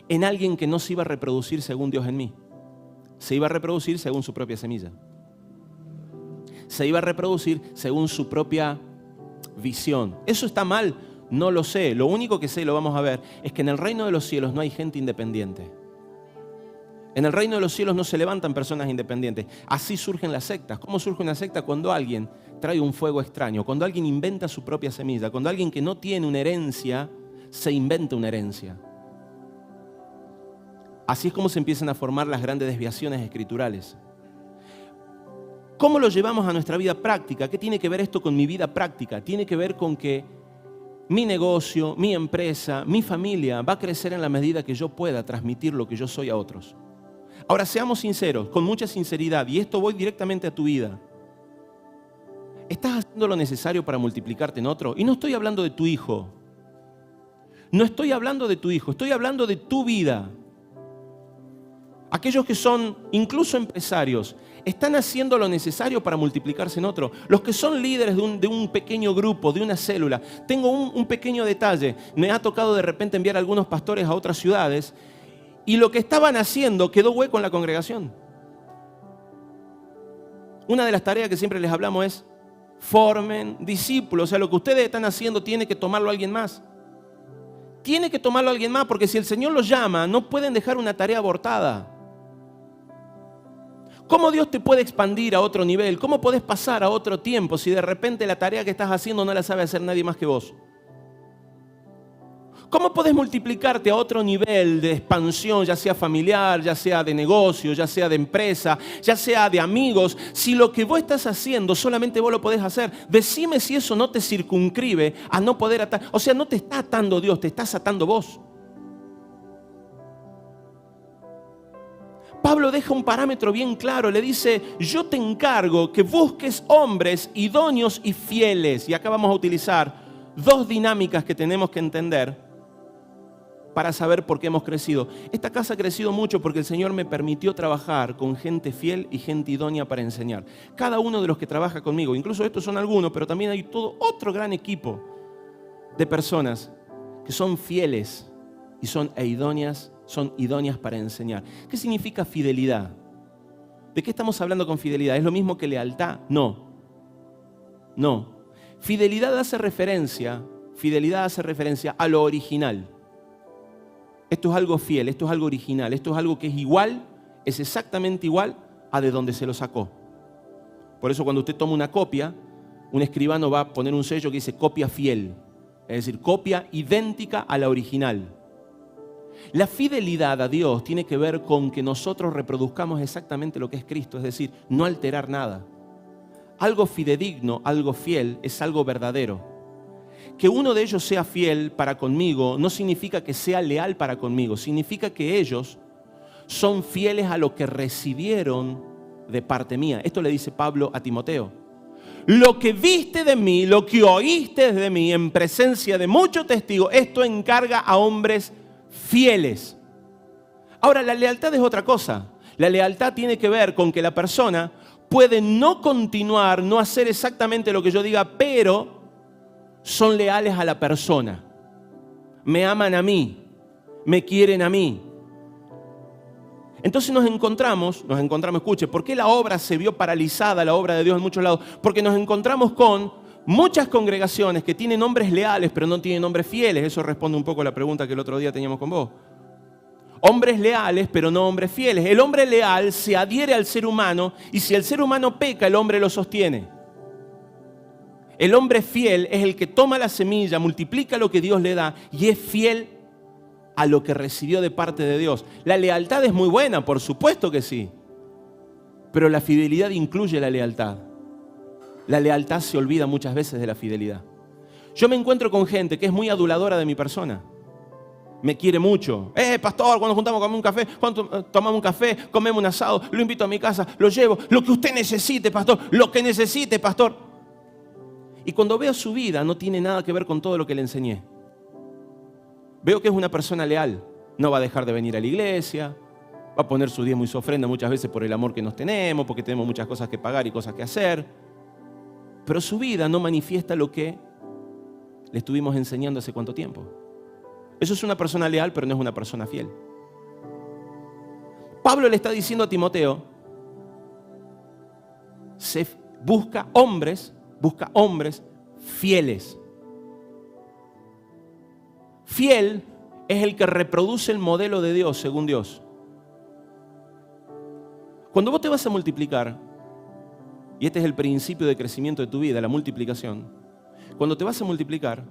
en alguien que no se iba a reproducir según Dios en mí. Se iba a reproducir según su propia semilla. Se iba a reproducir según su propia visión. ¿Eso está mal? No lo sé. Lo único que sé, y lo vamos a ver, es que en el reino de los cielos no hay gente independiente. En el reino de los cielos no se levantan personas independientes. Así surgen las sectas. ¿Cómo surge una secta? Cuando alguien trae un fuego extraño, cuando alguien inventa su propia semilla, cuando alguien que no tiene una herencia, se inventa una herencia. Así es como se empiezan a formar las grandes desviaciones escriturales. ¿Cómo lo llevamos a nuestra vida práctica? ¿Qué tiene que ver esto con mi vida práctica? Tiene que ver con que mi negocio, mi empresa, mi familia va a crecer en la medida que yo pueda transmitir lo que yo soy a otros. Ahora, seamos sinceros, con mucha sinceridad, y esto voy directamente a tu vida. ¿Estás haciendo lo necesario para multiplicarte en otro? Y no estoy hablando de tu hijo. No estoy hablando de tu hijo, estoy hablando de tu vida. Aquellos que son incluso empresarios, ¿están haciendo lo necesario para multiplicarse en otro? Los que son líderes de un pequeño grupo, de una célula. Tengo un pequeño detalle. Me ha tocado de repente enviar a algunos pastores a otras ciudades y lo que estaban haciendo quedó hueco en la congregación. Una de las tareas que siempre les hablamos es formen discípulos. O sea, lo que ustedes están haciendo tiene que tomarlo alguien más. Tiene que tomarlo alguien más porque si el Señor los llama, no pueden dejar una tarea abortada. ¿Cómo Dios te puede expandir a otro nivel? ¿Cómo podés pasar a otro tiempo si de repente la tarea que estás haciendo no la sabe hacer nadie más que vos? ¿Cómo podés multiplicarte a otro nivel de expansión, ya sea familiar, ya sea de negocio, ya sea de empresa, ya sea de amigos, si lo que vos estás haciendo solamente vos lo podés hacer? Decime si eso no te circunscribe a no poder atar. O sea, no te está atando Dios, te estás atando vos. Pablo deja un parámetro bien claro, le dice, yo te encargo que busques hombres idóneos y fieles. Y acá vamos a utilizar dos dinámicas que tenemos que entender para saber por qué hemos crecido. Esta casa ha crecido mucho porque el Señor me permitió trabajar con gente fiel y gente idónea para enseñar. Cada uno de los que trabaja conmigo, incluso estos son algunos, pero también hay todo otro gran equipo de personas que son fieles y son idóneas para enseñar. ¿Qué significa fidelidad? ¿De qué estamos hablando con fidelidad? ¿Es lo mismo que lealtad? No. Fidelidad hace referencia a lo original. Esto es algo fiel, esto es algo original, esto es algo que es igual, es exactamente igual a de donde se lo sacó. Por eso cuando usted toma una copia, un escribano va a poner un sello que dice copia fiel, es decir, copia idéntica a la original. La fidelidad a Dios tiene que ver con que nosotros reproduzcamos exactamente lo que es Cristo, es decir, no alterar nada. Algo fidedigno, algo fiel, es algo verdadero. Que uno de ellos sea fiel para conmigo no significa que sea leal para conmigo, significa que ellos son fieles a lo que recibieron de parte mía. Esto le dice Pablo a Timoteo. Lo que viste de mí, lo que oíste de mí en presencia de muchos testigos, esto encarga a hombres fieles. Ahora, la lealtad es otra cosa. La lealtad tiene que ver con que la persona pueden no continuar, no hacer exactamente lo que yo diga, pero son leales a la persona. Me aman a mí, me quieren a mí. Entonces nos encontramos, escuche, ¿por qué la obra se vio paralizada, la obra de Dios en muchos lados? Porque nos encontramos con muchas congregaciones que tienen hombres leales, pero no tienen hombres fieles. Eso responde un poco a la pregunta que el otro día teníamos con vos. Hombres leales, pero no hombres fieles. El hombre leal se adhiere al ser humano y si el ser humano peca, el hombre lo sostiene. El hombre fiel es el que toma la semilla, multiplica lo que Dios le da y es fiel a lo que recibió de parte de Dios. La lealtad es muy buena, por supuesto que sí. Pero la fidelidad incluye la lealtad. La lealtad se olvida muchas veces de la fidelidad. Yo me encuentro con gente que es muy aduladora de mi persona. Me quiere mucho. Pastor, cuando juntamos a comer un café, cuando tomamos un café, comemos un asado, lo invito a mi casa, lo llevo. Lo que usted necesite, pastor. Lo que necesite, pastor. Y cuando veo su vida, no tiene nada que ver con todo lo que le enseñé. Veo que es una persona leal. No va a dejar de venir a la iglesia. Va a poner su diezmo y su ofrenda muchas veces por el amor que nos tenemos, porque tenemos muchas cosas que pagar y cosas que hacer. Pero su vida no manifiesta lo que le estuvimos enseñando hace cuánto tiempo. Eso es una persona leal, pero no es una persona fiel. Pablo le está diciendo a Timoteo, busca hombres fieles. Fiel es el que reproduce el modelo de Dios, según Dios. Cuando vos te vas a multiplicar, y este es el principio de crecimiento de tu vida, la multiplicación, cuando te vas a multiplicar,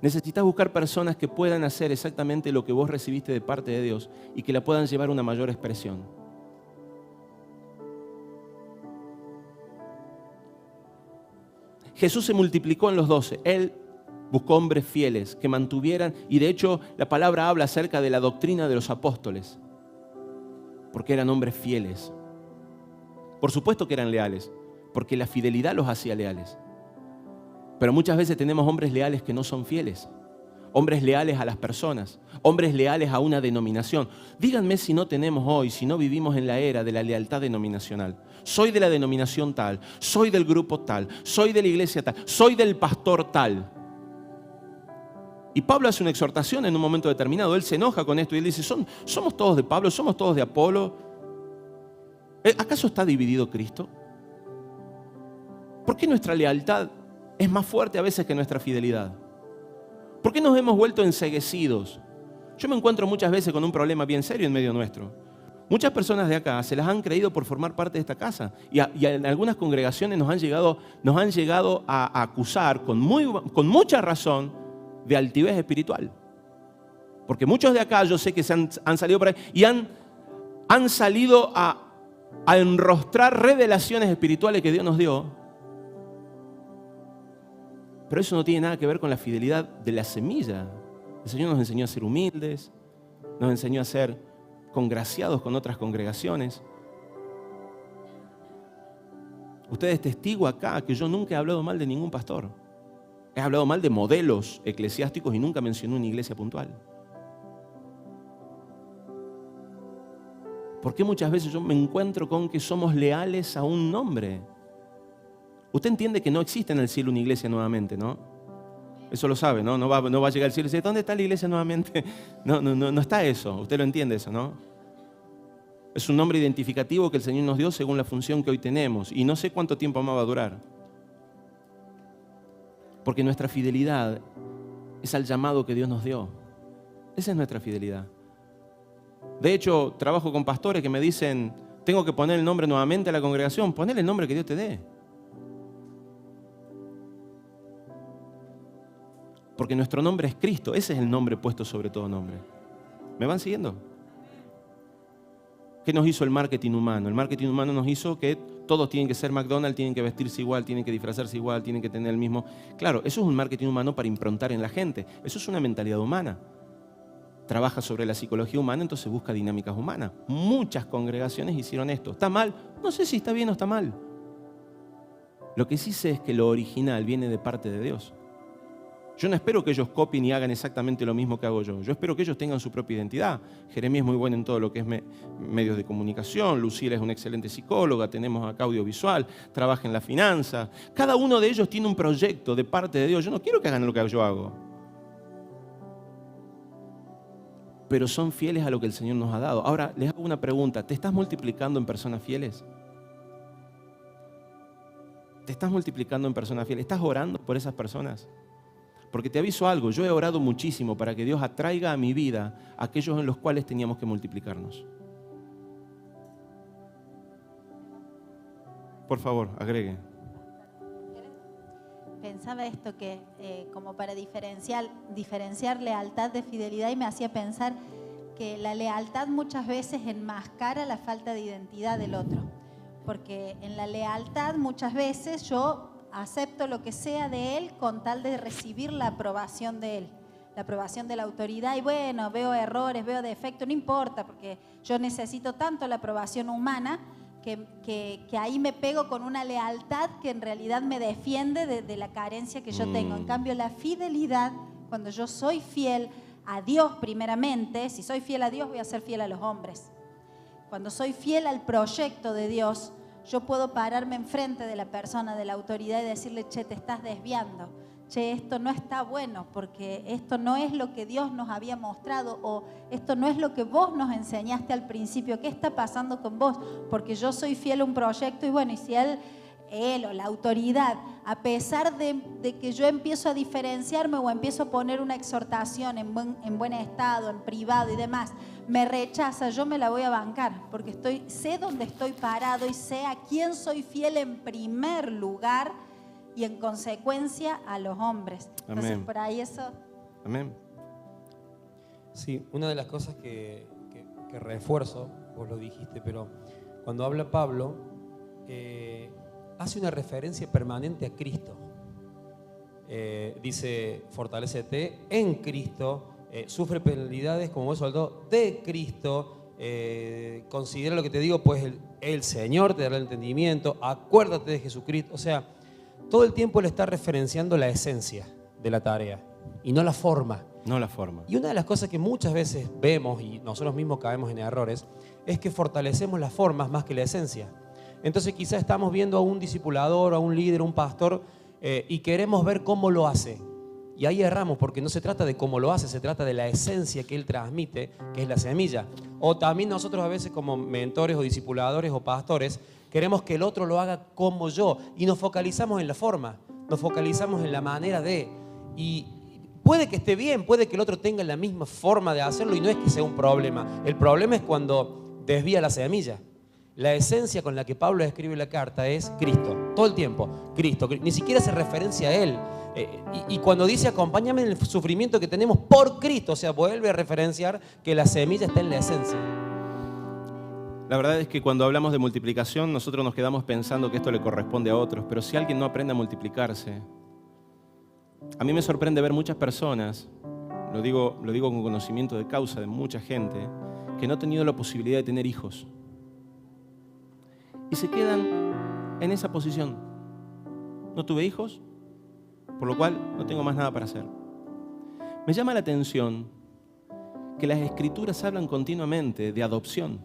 necesitas buscar personas que puedan hacer exactamente lo que vos recibiste de parte de Dios y que la puedan llevar a una mayor expresión. Jesús se multiplicó en los 12. Él buscó hombres fieles que mantuvieran, y de hecho la palabra habla acerca de la doctrina de los apóstoles, porque eran hombres fieles. Por supuesto que eran leales, porque la fidelidad los hacía leales. Pero muchas veces tenemos hombres leales que no son fieles, hombres leales a las personas, hombres leales a una denominación. Díganme si no tenemos hoy, si no vivimos en la era de la lealtad denominacional. Soy de la denominación tal, soy del grupo tal, soy de la iglesia tal, soy del pastor tal. Y Pablo hace una exhortación en un momento determinado. Él se enoja con esto y él dice, ¿somos todos de Pablo? ¿Somos todos de Apolo? ¿Acaso está dividido Cristo? ¿Por qué nuestra lealtad es más fuerte a veces que nuestra fidelidad? ¿Por qué nos hemos vuelto enceguecidos? Yo me encuentro muchas veces con un problema bien serio en medio nuestro. Muchas personas de acá se las han creído por formar parte de esta casa y en algunas congregaciones nos han llegado a acusar con mucha razón de altivez espiritual. Porque muchos de acá yo sé que han salido por ahí y han salido a enrostrar revelaciones espirituales que Dios nos dio. Pero eso no tiene nada que ver con la fidelidad de la semilla. El Señor nos enseñó a ser humildes, nos enseñó a ser congraciados con otras congregaciones. Usted es testigo acá que yo nunca he hablado mal de ningún pastor. He hablado mal de modelos eclesiásticos y nunca mencioné una iglesia puntual. ¿Por qué muchas veces yo me encuentro con que somos leales a un nombre? Usted entiende que no existe en el cielo una iglesia nuevamente, ¿no? Eso lo sabe, ¿no? No va a llegar al cielo y decir, ¿dónde está la iglesia nuevamente? No está eso. Usted lo entiende eso, ¿no? Es un nombre identificativo que el Señor nos dio según la función que hoy tenemos. Y no sé cuánto tiempo más va a durar. Porque nuestra fidelidad es al llamado que Dios nos dio. Esa es nuestra fidelidad. De hecho, trabajo con pastores que me dicen, tengo que poner el nombre nuevamente a la congregación. Ponle el nombre que Dios te dé. Porque nuestro nombre es Cristo. Ese es el nombre puesto sobre todo nombre. ¿Me van siguiendo? ¿Qué nos hizo el marketing humano? El marketing humano nos hizo que todos tienen que ser McDonald's, tienen que vestirse igual, tienen que disfrazarse igual, tienen que tener el mismo... Claro, eso es un marketing humano para improntar en la gente. Eso es una mentalidad humana. Trabaja sobre la psicología humana, entonces busca dinámicas humanas. Muchas congregaciones hicieron esto. ¿Está mal? No sé si está bien o está mal. Lo que sí sé es que lo original viene de parte de Dios. Yo no espero que ellos copien y hagan exactamente lo mismo que hago yo. Yo espero que ellos tengan su propia identidad. Jeremías es muy bueno en todo lo que es medios de comunicación. Lucila es una excelente psicóloga. Tenemos acá audiovisual. Trabaja en la finanza. Cada uno de ellos tiene un proyecto de parte de Dios. Yo no quiero que hagan lo que yo hago. Pero son fieles a lo que el Señor nos ha dado. Ahora, les hago una pregunta. ¿Te estás multiplicando en personas fieles? ¿Te estás multiplicando en personas fieles? ¿Estás orando por esas personas? Porque te aviso algo, yo he orado muchísimo para que Dios atraiga a mi vida a aquellos en los cuales teníamos que multiplicarnos. Por favor, agregue. Pensaba esto que como para diferenciar lealtad de fidelidad, y me hacía pensar que la lealtad muchas veces enmascara la falta de identidad del otro. Porque en la lealtad muchas veces yo acepto lo que sea de él con tal de recibir la aprobación de él, la aprobación de la autoridad. Y bueno, veo errores, veo defectos, no importa, porque yo necesito tanto la aprobación humana que ahí me pego con una lealtad que en realidad me defiende de la carencia que yo tengo. En cambio, la fidelidad, cuando yo soy fiel a Dios primeramente, si soy fiel a Dios voy a ser fiel a los hombres. Cuando soy fiel al proyecto de Dios, yo puedo pararme enfrente de la persona, de la autoridad y decirle, che, te estás desviando. Che, esto no está bueno porque esto no es lo que Dios nos había mostrado, o esto no es lo que vos nos enseñaste al principio. ¿Qué está pasando con vos? Porque yo soy fiel a un proyecto y bueno, y si él o la autoridad, a pesar de que yo empiezo a diferenciarme o empiezo a poner una exhortación en buen estado, en privado y demás, me rechaza, yo me la voy a bancar porque sé dónde estoy parado y sé a quién soy fiel en primer lugar y en consecuencia a los hombres. Entonces, Amén. por ahí eso. Amén. Sí, una de las cosas que refuerzo, vos lo dijiste, pero cuando habla Pablo, hace una referencia permanente a Cristo. Dice, fortalécete en Cristo, sufre penalidades como buen soldado de Cristo, considera lo que te digo, pues el Señor te dará el entendimiento, acuérdate de Jesucristo. O sea, todo el tiempo le está referenciando la esencia de la tarea y no la forma. No la forma. Y una de las cosas que muchas veces vemos y nosotros mismos caemos en errores es que fortalecemos las formas más que la esencia. Entonces quizás estamos viendo a un discipulador, a un líder, a un pastor y queremos ver cómo lo hace. Y ahí erramos porque no se trata de cómo lo hace, se trata de la esencia que él transmite, que es la semilla. O también nosotros a veces como mentores o discipuladores o pastores queremos que el otro lo haga como yo y nos focalizamos en la forma, nos focalizamos en la manera de. Y puede que esté bien, puede que el otro tenga la misma forma de hacerlo y no es que sea un problema. El problema es cuando desvía la semilla. La esencia con la que Pablo escribe la carta es Cristo, todo el tiempo, Cristo. Ni siquiera se referencia a Él. Y cuando dice acompáñame en el sufrimiento que tenemos por Cristo, o sea, vuelve a referenciar que la semilla está en la esencia. La verdad es que cuando hablamos de multiplicación, nosotros nos quedamos pensando que esto le corresponde a otros, pero si alguien no aprende a multiplicarse, a mí me sorprende ver muchas personas, lo digo con conocimiento de causa de mucha gente, que no ha tenido la posibilidad de tener hijos. Y se quedan en esa posición. No tuve hijos, por lo cual no tengo más nada para hacer. Me llama la atención que las Escrituras hablan continuamente de adopción.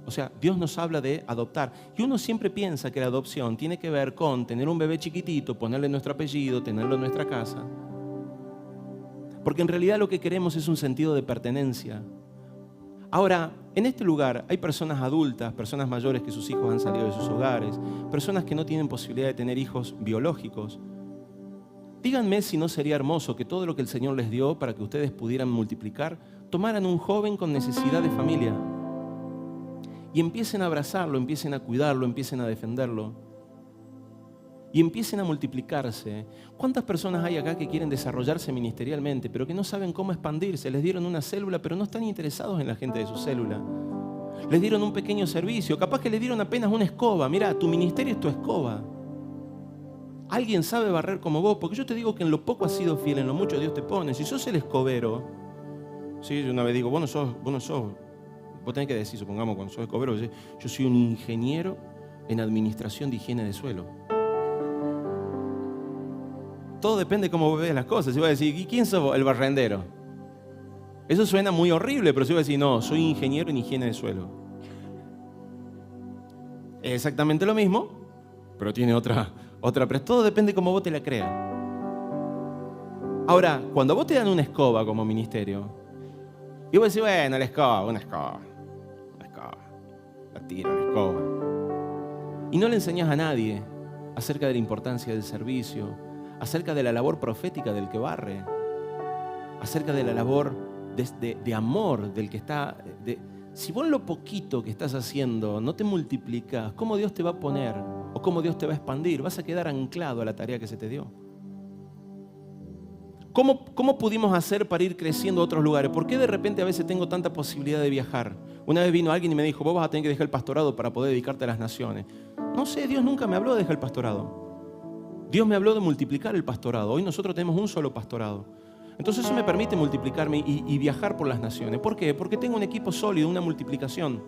O sea, Dios nos habla de adoptar. Y uno siempre piensa que la adopción tiene que ver con tener un bebé chiquitito, ponerle nuestro apellido, tenerlo en nuestra casa. Porque en realidad lo que queremos es un sentido de pertenencia. Ahora, en este lugar hay personas adultas, personas mayores que sus hijos han salido de sus hogares, personas que no tienen posibilidad de tener hijos biológicos. Díganme si no sería hermoso que todo lo que el Señor les dio para que ustedes pudieran multiplicar, tomaran un joven con necesidad de familia y empiecen a abrazarlo, empiecen a cuidarlo, empiecen a defenderlo y empiecen a multiplicarse. ¿Cuántas personas hay acá que quieren desarrollarse ministerialmente, pero que no saben cómo expandirse? Les dieron una célula, pero no están interesados en la gente de su célula. Les dieron un pequeño servicio, capaz que les dieron apenas una escoba. Mirá, tu ministerio es tu escoba. Alguien sabe barrer como vos, porque yo te digo que en lo poco has sido fiel, en lo mucho Dios te pone. Si sos el escobero, ¿sí? Yo una vez digo, vos no sos, vos tenés que decir, supongamos, cuando sos escobero, yo soy un ingeniero en administración de higiene de suelo. todo depende de cómo ves las cosas. Si voy a decir, ¿y quién sos vos? El barrendero. Eso suena muy horrible, pero si voy a decir, no, soy ingeniero en higiene de suelo. Es exactamente lo mismo, pero tiene otra. Pero todo depende de cómo vos te la creas. Ahora, cuando vos te dan una escoba como ministerio, y vos decís, bueno, la escoba, una escoba. La tiro, la escoba. Y no le enseñás a nadie acerca de la importancia del servicio, acerca de la labor profética del que barre, acerca de la labor de amor del que está. Si vos lo poquito que estás haciendo no te multiplicas, ¿cómo Dios te va a poner o cómo Dios te va a expandir? Vas a quedar anclado a la tarea que se te dio. ¿Cómo pudimos hacer para ir creciendo a otros lugares? ¿Por qué de repente a veces tengo tanta posibilidad de viajar? Una vez vino alguien y me dijo, vos vas a tener que dejar el pastorado para poder dedicarte a las naciones. No sé, Dios nunca me habló de dejar el pastorado. Dios me habló de multiplicar el pastorado. Hoy nosotros tenemos un solo pastorado. Entonces eso me permite multiplicarme y viajar por las naciones. ¿Por qué? Porque tengo un equipo sólido, una multiplicación.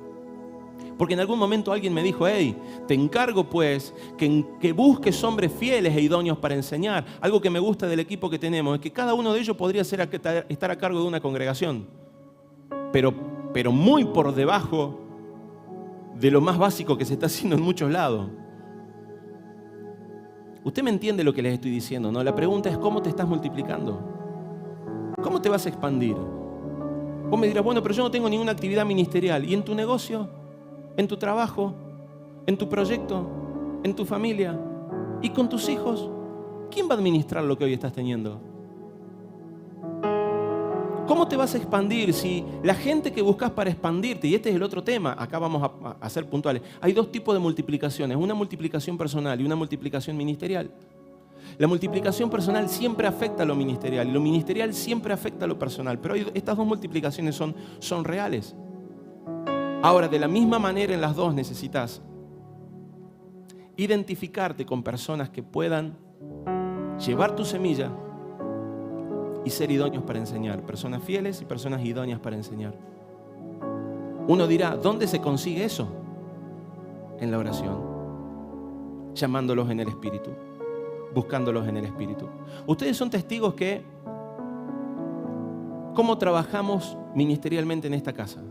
Porque en algún momento alguien me dijo, hey, te encargo pues que busques hombres fieles e idóneos para enseñar. Algo que me gusta del equipo que tenemos es que cada uno de ellos podría estar a cargo de una congregación. Pero muy por debajo de lo más básico que se está haciendo en muchos lados. Usted me entiende lo que les estoy diciendo, ¿no? La pregunta es, ¿cómo te estás multiplicando? ¿Cómo te vas a expandir? Vos me dirás, bueno, pero yo no tengo ninguna actividad ministerial. ¿Y en tu negocio? ¿En tu trabajo? ¿En tu proyecto? ¿En tu familia? ¿Y con tus hijos? ¿Quién va a administrar lo que hoy estás teniendo? ¿Cómo te vas a expandir si la gente que buscas para expandirte, y este es el otro tema, acá vamos a ser puntuales, hay dos tipos de multiplicaciones, una multiplicación personal y una multiplicación ministerial. La multiplicación personal siempre afecta a lo ministerial y lo ministerial siempre afecta a lo personal, pero estas dos multiplicaciones son reales. Ahora, de la misma manera en las dos necesitas identificarte con personas que puedan llevar tu semilla y ser idóneos para enseñar. Personas fieles y personas idóneas para enseñar. Uno dirá, ¿dónde se consigue eso? En la oración. Llamándolos en el Espíritu. Buscándolos en el Espíritu. Ustedes son testigos que cómo trabajamos ministerialmente en esta casa.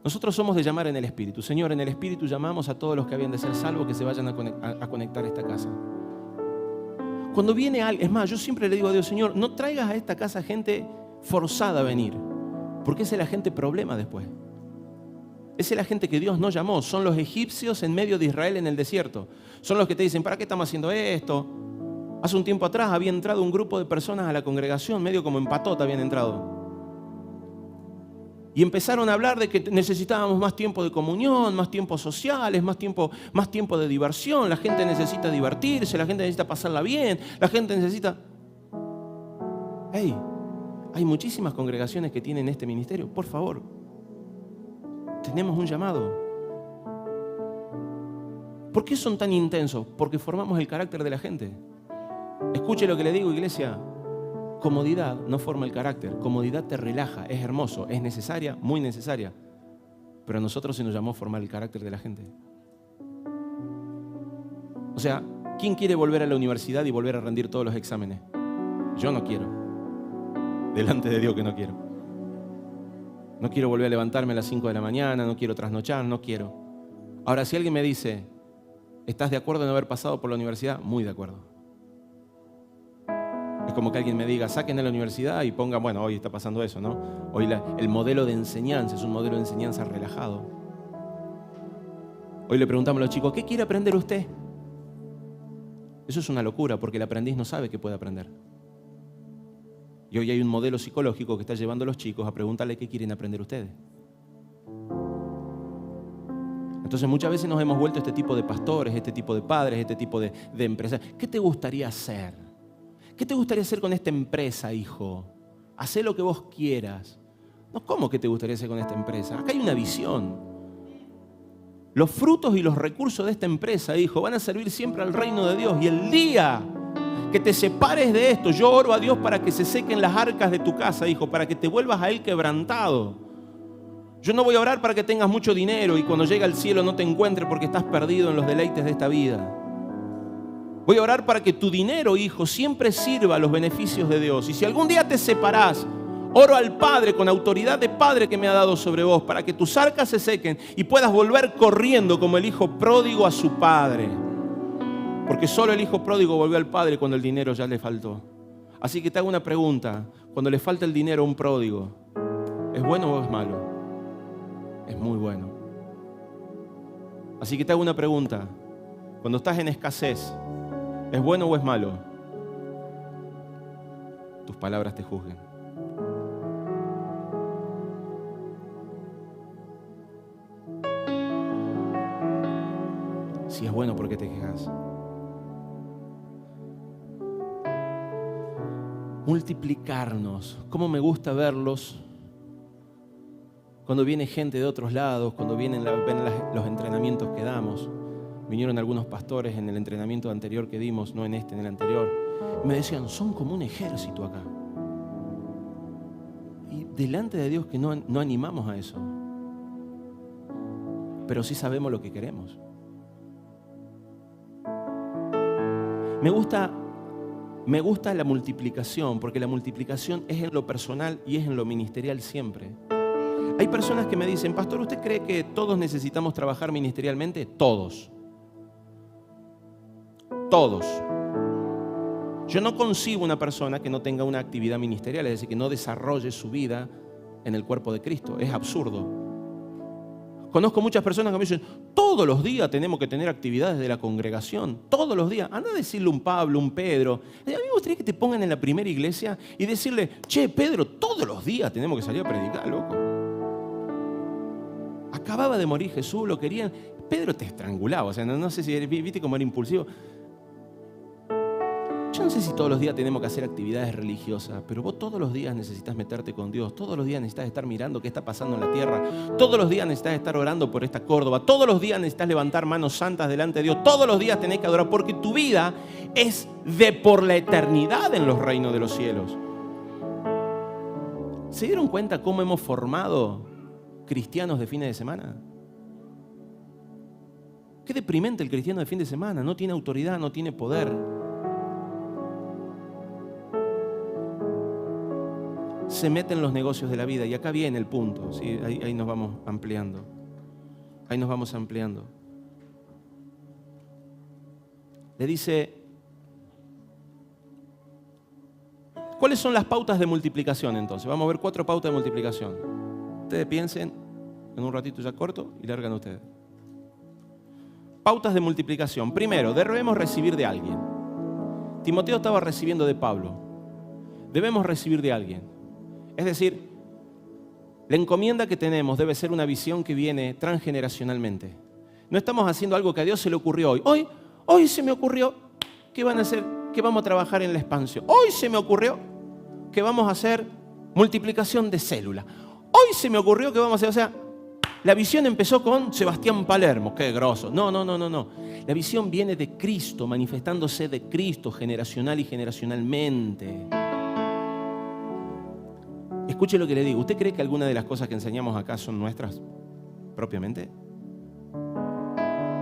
Nosotros somos de llamar en el Espíritu. Señor, en el Espíritu llamamos a todos los que habían de ser salvos que se vayan a conectar a esta casa. Cuando viene alguien, es más, yo siempre le digo a Dios, Señor, no traigas a esta casa gente forzada a venir, porque esa es la gente problema después. Esa es la gente que Dios no llamó. Son los egipcios en medio de Israel en el desierto. Son los que te dicen, ¿para qué estamos haciendo esto? Hace un tiempo atrás había entrado un grupo de personas a la congregación, medio como en patota habían entrado. Y empezaron a hablar de que necesitábamos más tiempo de comunión, más tiempos sociales, más tiempo de diversión. La gente necesita divertirse, la gente necesita pasarla bien, la gente necesita... Hey, hay muchísimas congregaciones que tienen este ministerio. Por favor, tenemos un llamado. ¿Por qué son tan intensos? Porque formamos el carácter de la gente. Escuche lo que le digo, iglesia. Comodidad no forma el carácter. Comodidad te relaja, es hermoso, es necesaria, muy necesaria. Pero a nosotros se nos llamó formar el carácter de la gente. O sea, ¿quién quiere volver a la universidad y volver a rendir todos los exámenes? Yo no quiero. Delante de Dios que no quiero. No quiero volver a levantarme a las 5 de la mañana, no quiero trasnochar, no quiero. Ahora, si alguien me dice, ¿estás de acuerdo en haber pasado por la universidad? Muy de acuerdo. Es como que alguien me diga, saquen de la universidad y pongan, bueno, hoy está pasando eso, ¿no? Hoy el modelo de enseñanza es un modelo de enseñanza relajado. Hoy le preguntamos a los chicos, ¿qué quiere aprender usted? Eso es una locura porque el aprendiz no sabe qué puede aprender. Y hoy hay un modelo psicológico que está llevando a los chicos a preguntarle qué quieren aprender ustedes. Entonces muchas veces nos hemos vuelto este tipo de pastores, este tipo de padres, este tipo de empresarios. ¿Qué te gustaría hacer? ¿Qué te gustaría hacer con esta empresa, hijo? Hacé lo que vos quieras. No, ¿cómo que te gustaría hacer con esta empresa? Acá hay una visión. Los frutos y los recursos de esta empresa, hijo, van a servir siempre al reino de Dios. Y el día que te separes de esto, yo oro a Dios para que se sequen las arcas de tu casa, hijo, para que te vuelvas a Él quebrantado. Yo no voy a orar para que tengas mucho dinero y cuando llegue al cielo no te encuentres porque estás perdido en los deleites de esta vida. Voy a orar para que tu dinero, hijo, siempre sirva a los beneficios de Dios. Y si algún día te separás, oro al Padre con autoridad de Padre que me ha dado sobre vos, para que tus arcas se sequen y puedas volver corriendo como el hijo pródigo a su padre. Porque solo el hijo pródigo volvió al padre cuando el dinero ya le faltó. Así que te hago una pregunta. Cuando le falta el dinero a un pródigo, ¿es bueno o es malo? Es muy bueno. Así que te hago una pregunta. Cuando estás en escasez, ¿es bueno o es malo? Tus palabras te juzguen. Si es bueno, ¿por qué te quejas? Multiplicarnos. Cómo me gusta verlos cuando viene gente de otros lados, cuando ven los entrenamientos que damos. Vinieron algunos pastores en el entrenamiento anterior que dimos, no en este, en el anterior. Y me decían, son como un ejército acá. Y delante de Dios que no animamos a eso. Pero sí sabemos lo que queremos. Me gusta la multiplicación, porque la multiplicación es en lo personal y es en lo ministerial siempre. Hay personas que me dicen, pastor, ¿usted cree que todos necesitamos trabajar ministerialmente? Todos. Todos. Yo no concibo una persona que no tenga una actividad ministerial, es decir, que no desarrolle su vida en el cuerpo de Cristo. Es absurdo. Conozco muchas personas que me dicen, todos los días tenemos que tener actividades de la congregación, todos los días. Anda a decirle un Pablo, un Pedro. A mí me gustaría que te pongan en la primera iglesia y decirle, che, Pedro, todos los días tenemos que salir a predicar, loco. Acababa de morir Jesús, lo querían. Pedro te estrangulaba, o sea, no sé si viste cómo era impulsivo. Yo no sé si todos los días tenemos que hacer actividades religiosas, pero vos todos los días necesitas meterte con Dios, todos los días necesitas estar mirando qué está pasando en la tierra, todos los días necesitas estar orando por esta Córdoba, todos los días necesitas levantar manos santas delante de Dios, todos los días tenés que adorar, porque tu vida es de por la eternidad en los reinos de los cielos. ¿Se dieron cuenta cómo hemos formado cristianos de fines de semana? Qué deprimente el cristiano de fin de semana, no tiene autoridad, no tiene poder. Se mete en los negocios de la vida. Y acá viene el punto, ¿sí? Ahí nos vamos ampliando. Ahí nos vamos ampliando. Le dice, ¿cuáles son las pautas de multiplicación entonces? Vamos a ver 4 pautas de multiplicación. Ustedes piensen, en un ratito ya corto y largan ustedes. Pautas de multiplicación. Primero, debemos recibir de alguien. Timoteo estaba recibiendo de Pablo. Debemos recibir de alguien. Es decir, la encomienda que tenemos debe ser una visión que viene transgeneracionalmente. No estamos haciendo algo que a Dios se le ocurrió hoy. Hoy se me ocurrió que van a hacer, que vamos a trabajar en la expansión. Hoy se me ocurrió que vamos a hacer multiplicación de células. Hoy se me ocurrió que vamos a hacer, o sea, la visión empezó con Sebastián Palermo, qué grosso. No. La visión viene de Cristo, manifestándose de Cristo generacional y generacionalmente. Escuche lo que le digo. ¿Usted cree que alguna de las cosas que enseñamos acá son nuestras propiamente?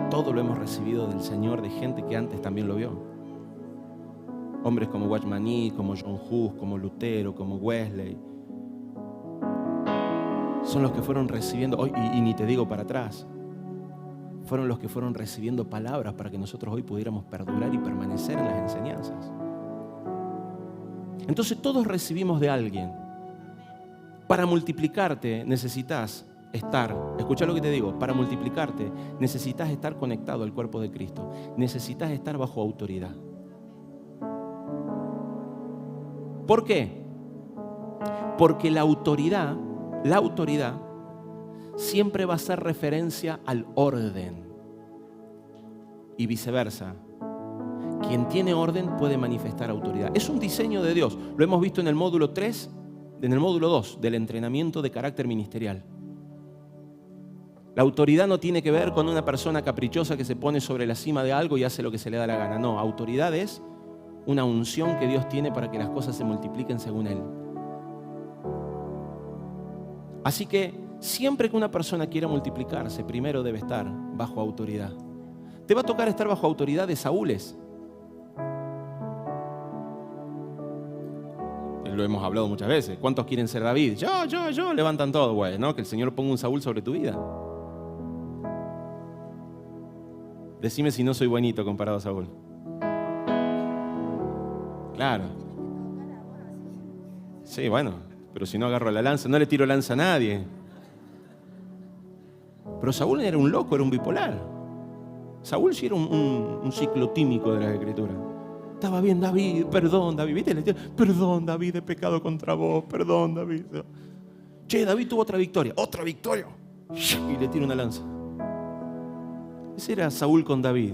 Todo lo hemos recibido del Señor, de gente que antes también lo vio. Hombres como Watchman Nee, como John Hus, como Lutero, como Wesley. Son los que fueron recibiendo, hoy, y ni te digo para atrás, fueron los que fueron recibiendo palabras para que nosotros hoy pudiéramos perdurar y permanecer en las enseñanzas. Entonces todos recibimos de alguien. Para multiplicarte necesitas estar, escucha lo que te digo, para multiplicarte necesitas estar conectado al cuerpo de Cristo, necesitas estar bajo autoridad. ¿Por qué? Porque la autoridad siempre va a ser referencia al orden y viceversa. Quien tiene orden puede manifestar autoridad. Es un diseño de Dios, lo hemos visto en el módulo 3, en el módulo 2 del entrenamiento de carácter ministerial. La autoridad no tiene que ver con una persona caprichosa que se pone sobre la cima de algo y hace lo que se le da la gana. No, autoridad es una unción que Dios tiene para que las cosas se multipliquen según Él. Así que siempre que una persona quiera multiplicarse, primero debe estar bajo autoridad. Te va a tocar estar bajo autoridad de saúles. lo hemos hablado muchas veces. ¿Cuántos quieren ser David? Yo, levantan todo, güey, ¿no? Que el Señor ponga un Saúl sobre tu vida. Decime si no soy buenito comparado a Saúl. Claro. Sí, bueno, pero si no agarro la lanza, no le tiro lanza a nadie. Pero Saúl era un loco, era un bipolar. Saúl sí era un ciclotímico de las Escrituras. Estaba bien, David, perdón, David. ¿Viste? Perdón, David, he pecado contra vos, perdón, David. Che, David tuvo otra victoria. Y le tira una lanza. Ese era Saúl con David.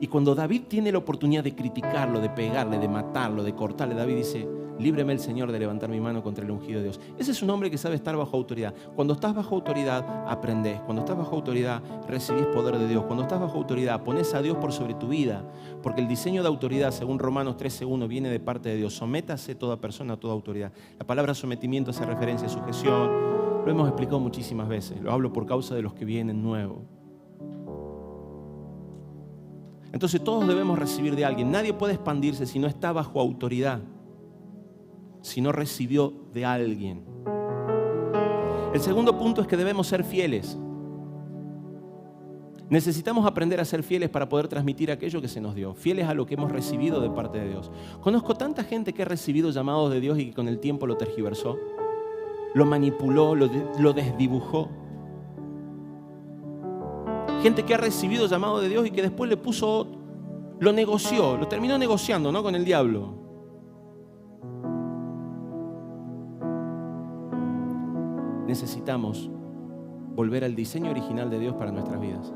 Y cuando David tiene la oportunidad de criticarlo, de pegarle, de matarlo, de cortarle, David dice: líbreme el Señor de levantar mi mano contra el ungido de Dios. Ese es un hombre que sabe estar bajo autoridad. Cuando estás bajo autoridad, aprendés. Cuando estás bajo autoridad, recibís poder de Dios. Cuando estás bajo autoridad, pones a Dios por sobre tu vida. Porque el diseño de autoridad, según Romanos 13:1, viene de parte de Dios. Sométase toda persona a toda autoridad. La palabra sometimiento hace referencia a sujeción. Lo hemos explicado muchísimas veces. Lo hablo por causa de los que vienen nuevos. Entonces todos debemos recibir de alguien. Nadie puede expandirse si no está bajo autoridad, si no recibió de alguien. El segundo punto es que debemos ser fieles. Necesitamos aprender a ser fieles para poder transmitir aquello que se nos dio. Fieles a lo que hemos recibido de parte de Dios. Conozco tanta gente que ha recibido llamados de Dios y que con el tiempo lo tergiversó, lo manipuló, lo desdibujó. Gente que ha recibido llamado de Dios y que después le puso, lo negoció, lo terminó negociando, ¿no? Con el diablo. Necesitamos volver al diseño original de Dios para nuestras vidas.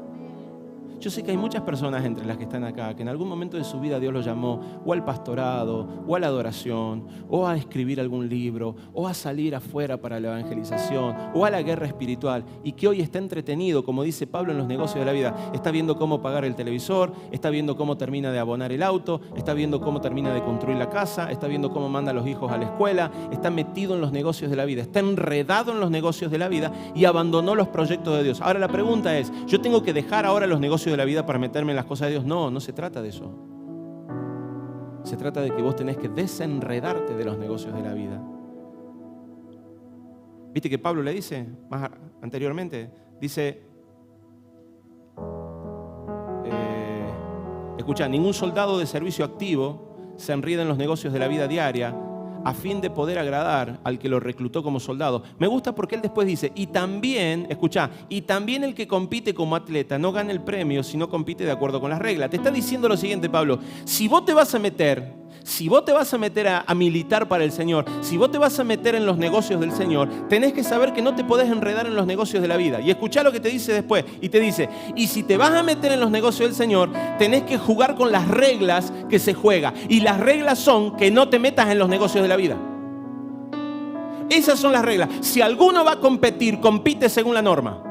Yo sé que hay muchas personas entre las que están acá que en algún momento de su vida Dios los llamó o al pastorado, o a la adoración, o a escribir algún libro, o a salir afuera para la evangelización, o a la guerra espiritual, y que hoy está entretenido, como dice Pablo, en los negocios de la vida. Está viendo cómo pagar el televisor, está viendo cómo termina de abonar el auto, está viendo cómo termina de construir la casa, está viendo cómo manda a los hijos a la escuela, está metido en los negocios de la vida, está enredado en los negocios de la vida y abandonó los proyectos de Dios. Ahora la pregunta es, ¿yo tengo que dejar ahora los negocios de la vida para meterme en las cosas de Dios? No, no se trata de eso. Se trata de que vos tenés que desenredarte de los negocios de la vida. ¿Viste que Pablo le dice más anteriormente? Dice, escucha, ningún soldado de servicio activo se enreda en los negocios de la vida diaria a fin de poder agradar al que lo reclutó como soldado. Me gusta porque él después dice, y también, escucha, y también el que compite como atleta no gana el premio si no compite de acuerdo con las reglas. Te está diciendo lo siguiente, Pablo: si vos te vas a meter a militar para el Señor, si vos te vas a meter en los negocios del Señor, tenés que saber que no te podés enredar en los negocios de la vida. Y escuchá lo que te dice después. Y te dice, y si te vas a meter en los negocios del Señor, tenés que jugar con las reglas que se juega. Y las reglas son que no te metas en los negocios de la vida. Esas son las reglas. Si alguno va a competir, compite según la norma.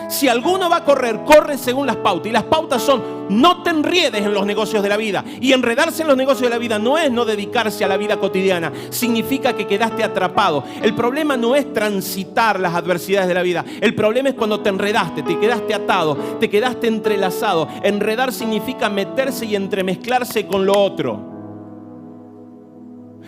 Si alguno va a correr, corre según las pautas. Y las pautas son: no te enredes en los negocios de la vida. Y enredarse en los negocios de la vida no es no dedicarse a la vida cotidiana. Significa que quedaste atrapado. El problema no es transitar las adversidades de la vida. El problema es cuando te enredaste, te quedaste atado, te quedaste entrelazado. Enredar significa meterse y entremezclarse con lo otro.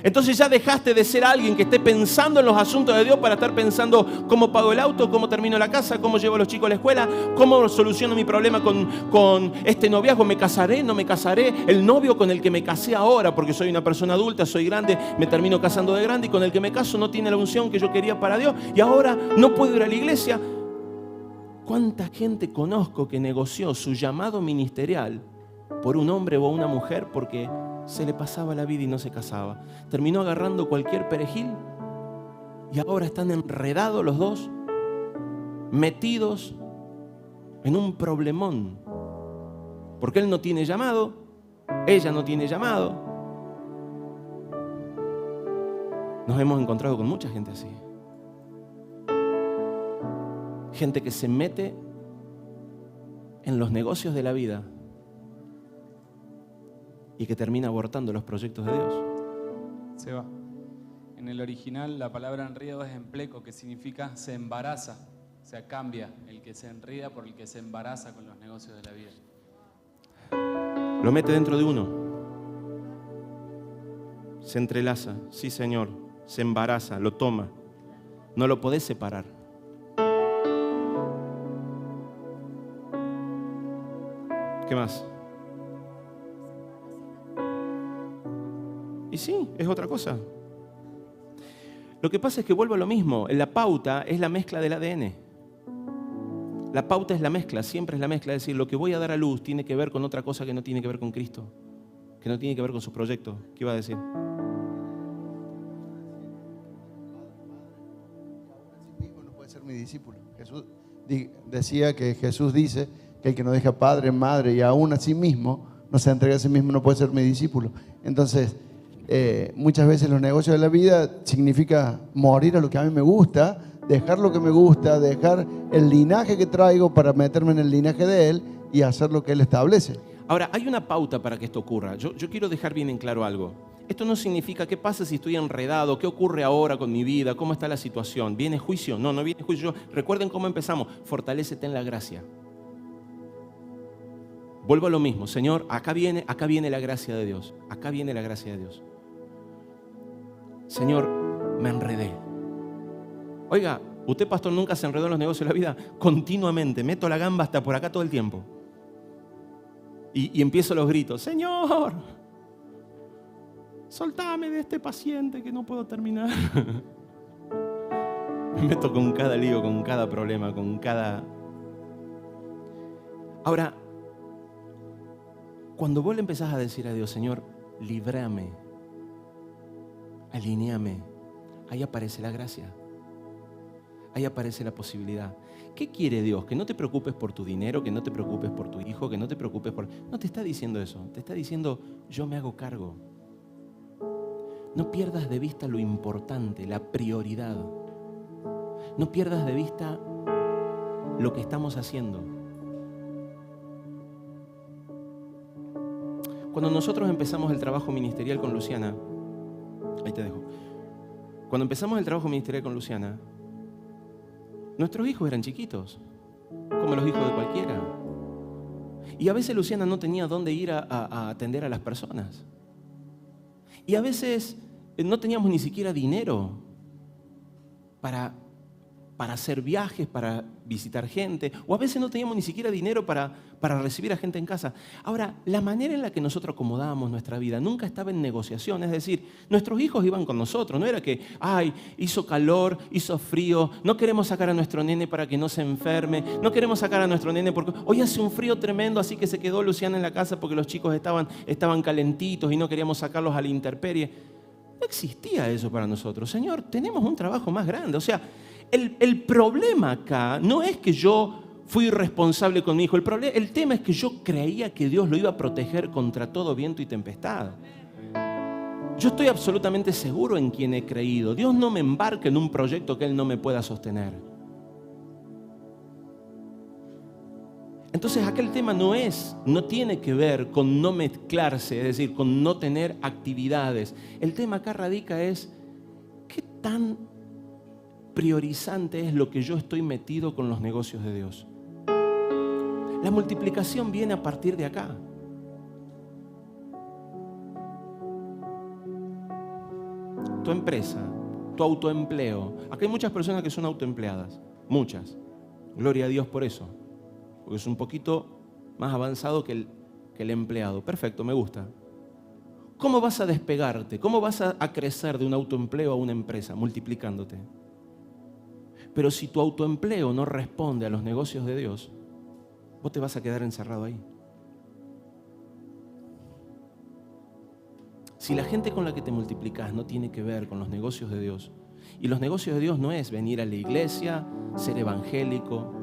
Entonces ya dejaste de ser alguien que esté pensando en los asuntos de Dios para estar pensando cómo pago el auto, cómo termino la casa, cómo llevo a los chicos a la escuela, cómo soluciono mi problema con este noviazgo, me casaré, no me casaré, el novio con el que me casé ahora, porque soy una persona adulta, soy grande, me termino casando de grande, y con el que me caso no tiene la unción que yo quería para Dios y ahora no puedo ir a la iglesia. ¿Cuánta gente conozco que negoció su llamado ministerial por un hombre o una mujer porque se le pasaba la vida y no se casaba? Terminó agarrando cualquier perejil y ahora están enredados los dos, metidos en un problemón. Porque él no tiene llamado, ella no tiene llamado. Nos hemos encontrado con mucha gente así. Gente que se mete en los negocios de la vida y que termina abortando los proyectos de Dios. Seba, en el original la palabra enredo es empleco, que significa se embaraza, o sea, cambia el que se enreda por el que se embaraza con los negocios de la vida. Lo mete dentro de uno. Se entrelaza, sí Señor, se embaraza, lo toma. No lo podés separar. ¿Qué más? Y sí, es otra cosa. Lo que pasa es que vuelvo a lo mismo. La pauta es la mezcla del ADN. La pauta es la mezcla, siempre es la mezcla. Es decir, lo que voy a dar a luz tiene que ver con otra cosa que no tiene que ver con Cristo, que no tiene que ver con sus proyectos. ¿Qué iba a decir? No puede ser mi discípulo. Jesús decía que Jesús dice que el que no deja padre, madre y aún a sí mismo, no se entrega a sí mismo, no puede ser mi discípulo. Entonces, muchas veces los negocios de la vida significa morir a lo que a mí me gusta, dejar lo que me gusta, dejar el linaje que traigo para meterme en el linaje de Él y hacer lo que Él establece. Ahora, hay una pauta para que esto ocurra. Yo quiero dejar bien en claro algo. Esto no significa qué pasa si estoy enredado, qué ocurre ahora con mi vida, cómo está la situación. ¿Viene juicio? No, no viene juicio. Recuerden cómo empezamos. Fortalécete en la gracia. Vuelvo a lo mismo. Señor, acá viene la gracia de Dios. Acá viene la gracia de Dios. Señor, me enredé. Oiga, usted, pastor, nunca se enredó en los negocios de la vida. Continuamente, meto la gamba hasta por acá todo el tiempo. Y empiezo los gritos. Señor, soltame de este paciente que no puedo terminar. Me meto con cada lío, con cada problema, con cada... Ahora, cuando vos le empezás a decir a Dios, Señor, líbrame, alinéame, ahí aparece la gracia. Ahí aparece la posibilidad. ¿Qué quiere Dios? Que no te preocupes por tu dinero, que no te preocupes por tu hijo, que no te preocupes por... No te está diciendo eso. Te está diciendo, yo me hago cargo. No pierdas de vista lo importante, la prioridad. No pierdas de vista lo que estamos haciendo. Cuando nosotros empezamos el trabajo ministerial con Luciana, ahí te dejo. Cuando empezamos el trabajo ministerial con Luciana, nuestros hijos eran chiquitos, como los hijos de cualquiera. Y a veces Luciana no tenía dónde ir a atender a las personas. Y a veces no teníamos ni siquiera dinero para hacer viajes, para visitar gente. O a veces no teníamos ni siquiera dinero para recibir a gente en casa. Ahora, la manera en la que nosotros acomodábamos nuestra vida nunca estaba en negociación. Es decir, nuestros hijos iban con nosotros. No era que, ay, hizo calor, hizo frío, no queremos sacar a nuestro nene para que no se enferme, no queremos sacar a nuestro nene porque hoy hace un frío tremendo, así que se quedó Luciana en la casa porque los chicos estaban calentitos y no queríamos sacarlos a la intemperie. No existía eso para nosotros. Señor, tenemos un trabajo más grande. O sea, el problema acá no es que yo fui irresponsable con mi hijo. El tema es que yo creía que Dios lo iba a proteger contra todo viento y tempestad. Yo estoy absolutamente seguro en quien he creído. Dios no me embarca en un proyecto que Él no me pueda sostener. Entonces aquel tema no tiene que ver con no mezclarse, es decir, con no tener actividades. El tema acá radica es qué tan priorizante es lo que yo estoy metido con los negocios de Dios. La multiplicación viene a partir de acá. Tu empresa, tu autoempleo. Acá hay muchas personas que son autoempleadas, muchas. Gloria a Dios por eso, porque es un poquito más avanzado que el empleado. Perfecto, me gusta. ¿Cómo vas a despegarte? ¿Cómo vas a crecer de un autoempleo a una empresa? Multiplicándote. Pero si tu autoempleo no responde a los negocios de Dios, vos te vas a quedar encerrado ahí. Si la gente con la que te multiplicas no tiene que ver con los negocios de Dios, y los negocios de Dios no es venir a la iglesia, ser evangélico.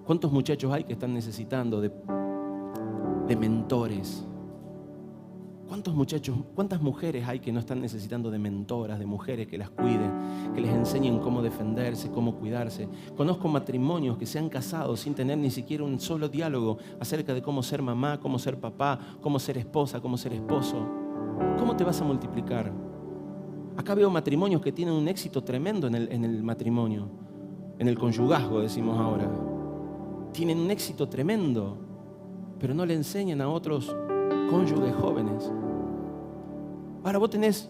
¿Cuántos muchachos hay que están necesitando de mentores? ¿Cuántos muchachos, cuántas mujeres hay que no están necesitando de mentoras, de mujeres que las cuiden, que les enseñen cómo defenderse, cómo cuidarse? Conozco matrimonios que se han casado sin tener ni siquiera un solo diálogo acerca de cómo ser mamá, cómo ser papá, cómo ser esposa, cómo ser esposo. ¿Cómo te vas a multiplicar? Acá veo matrimonios que tienen un éxito tremendo en el matrimonio, en el conyugazgo, decimos ahora. Tienen un éxito tremendo, pero no le enseñan a otros cónyuges jóvenes. Ahora, ¿vos tenés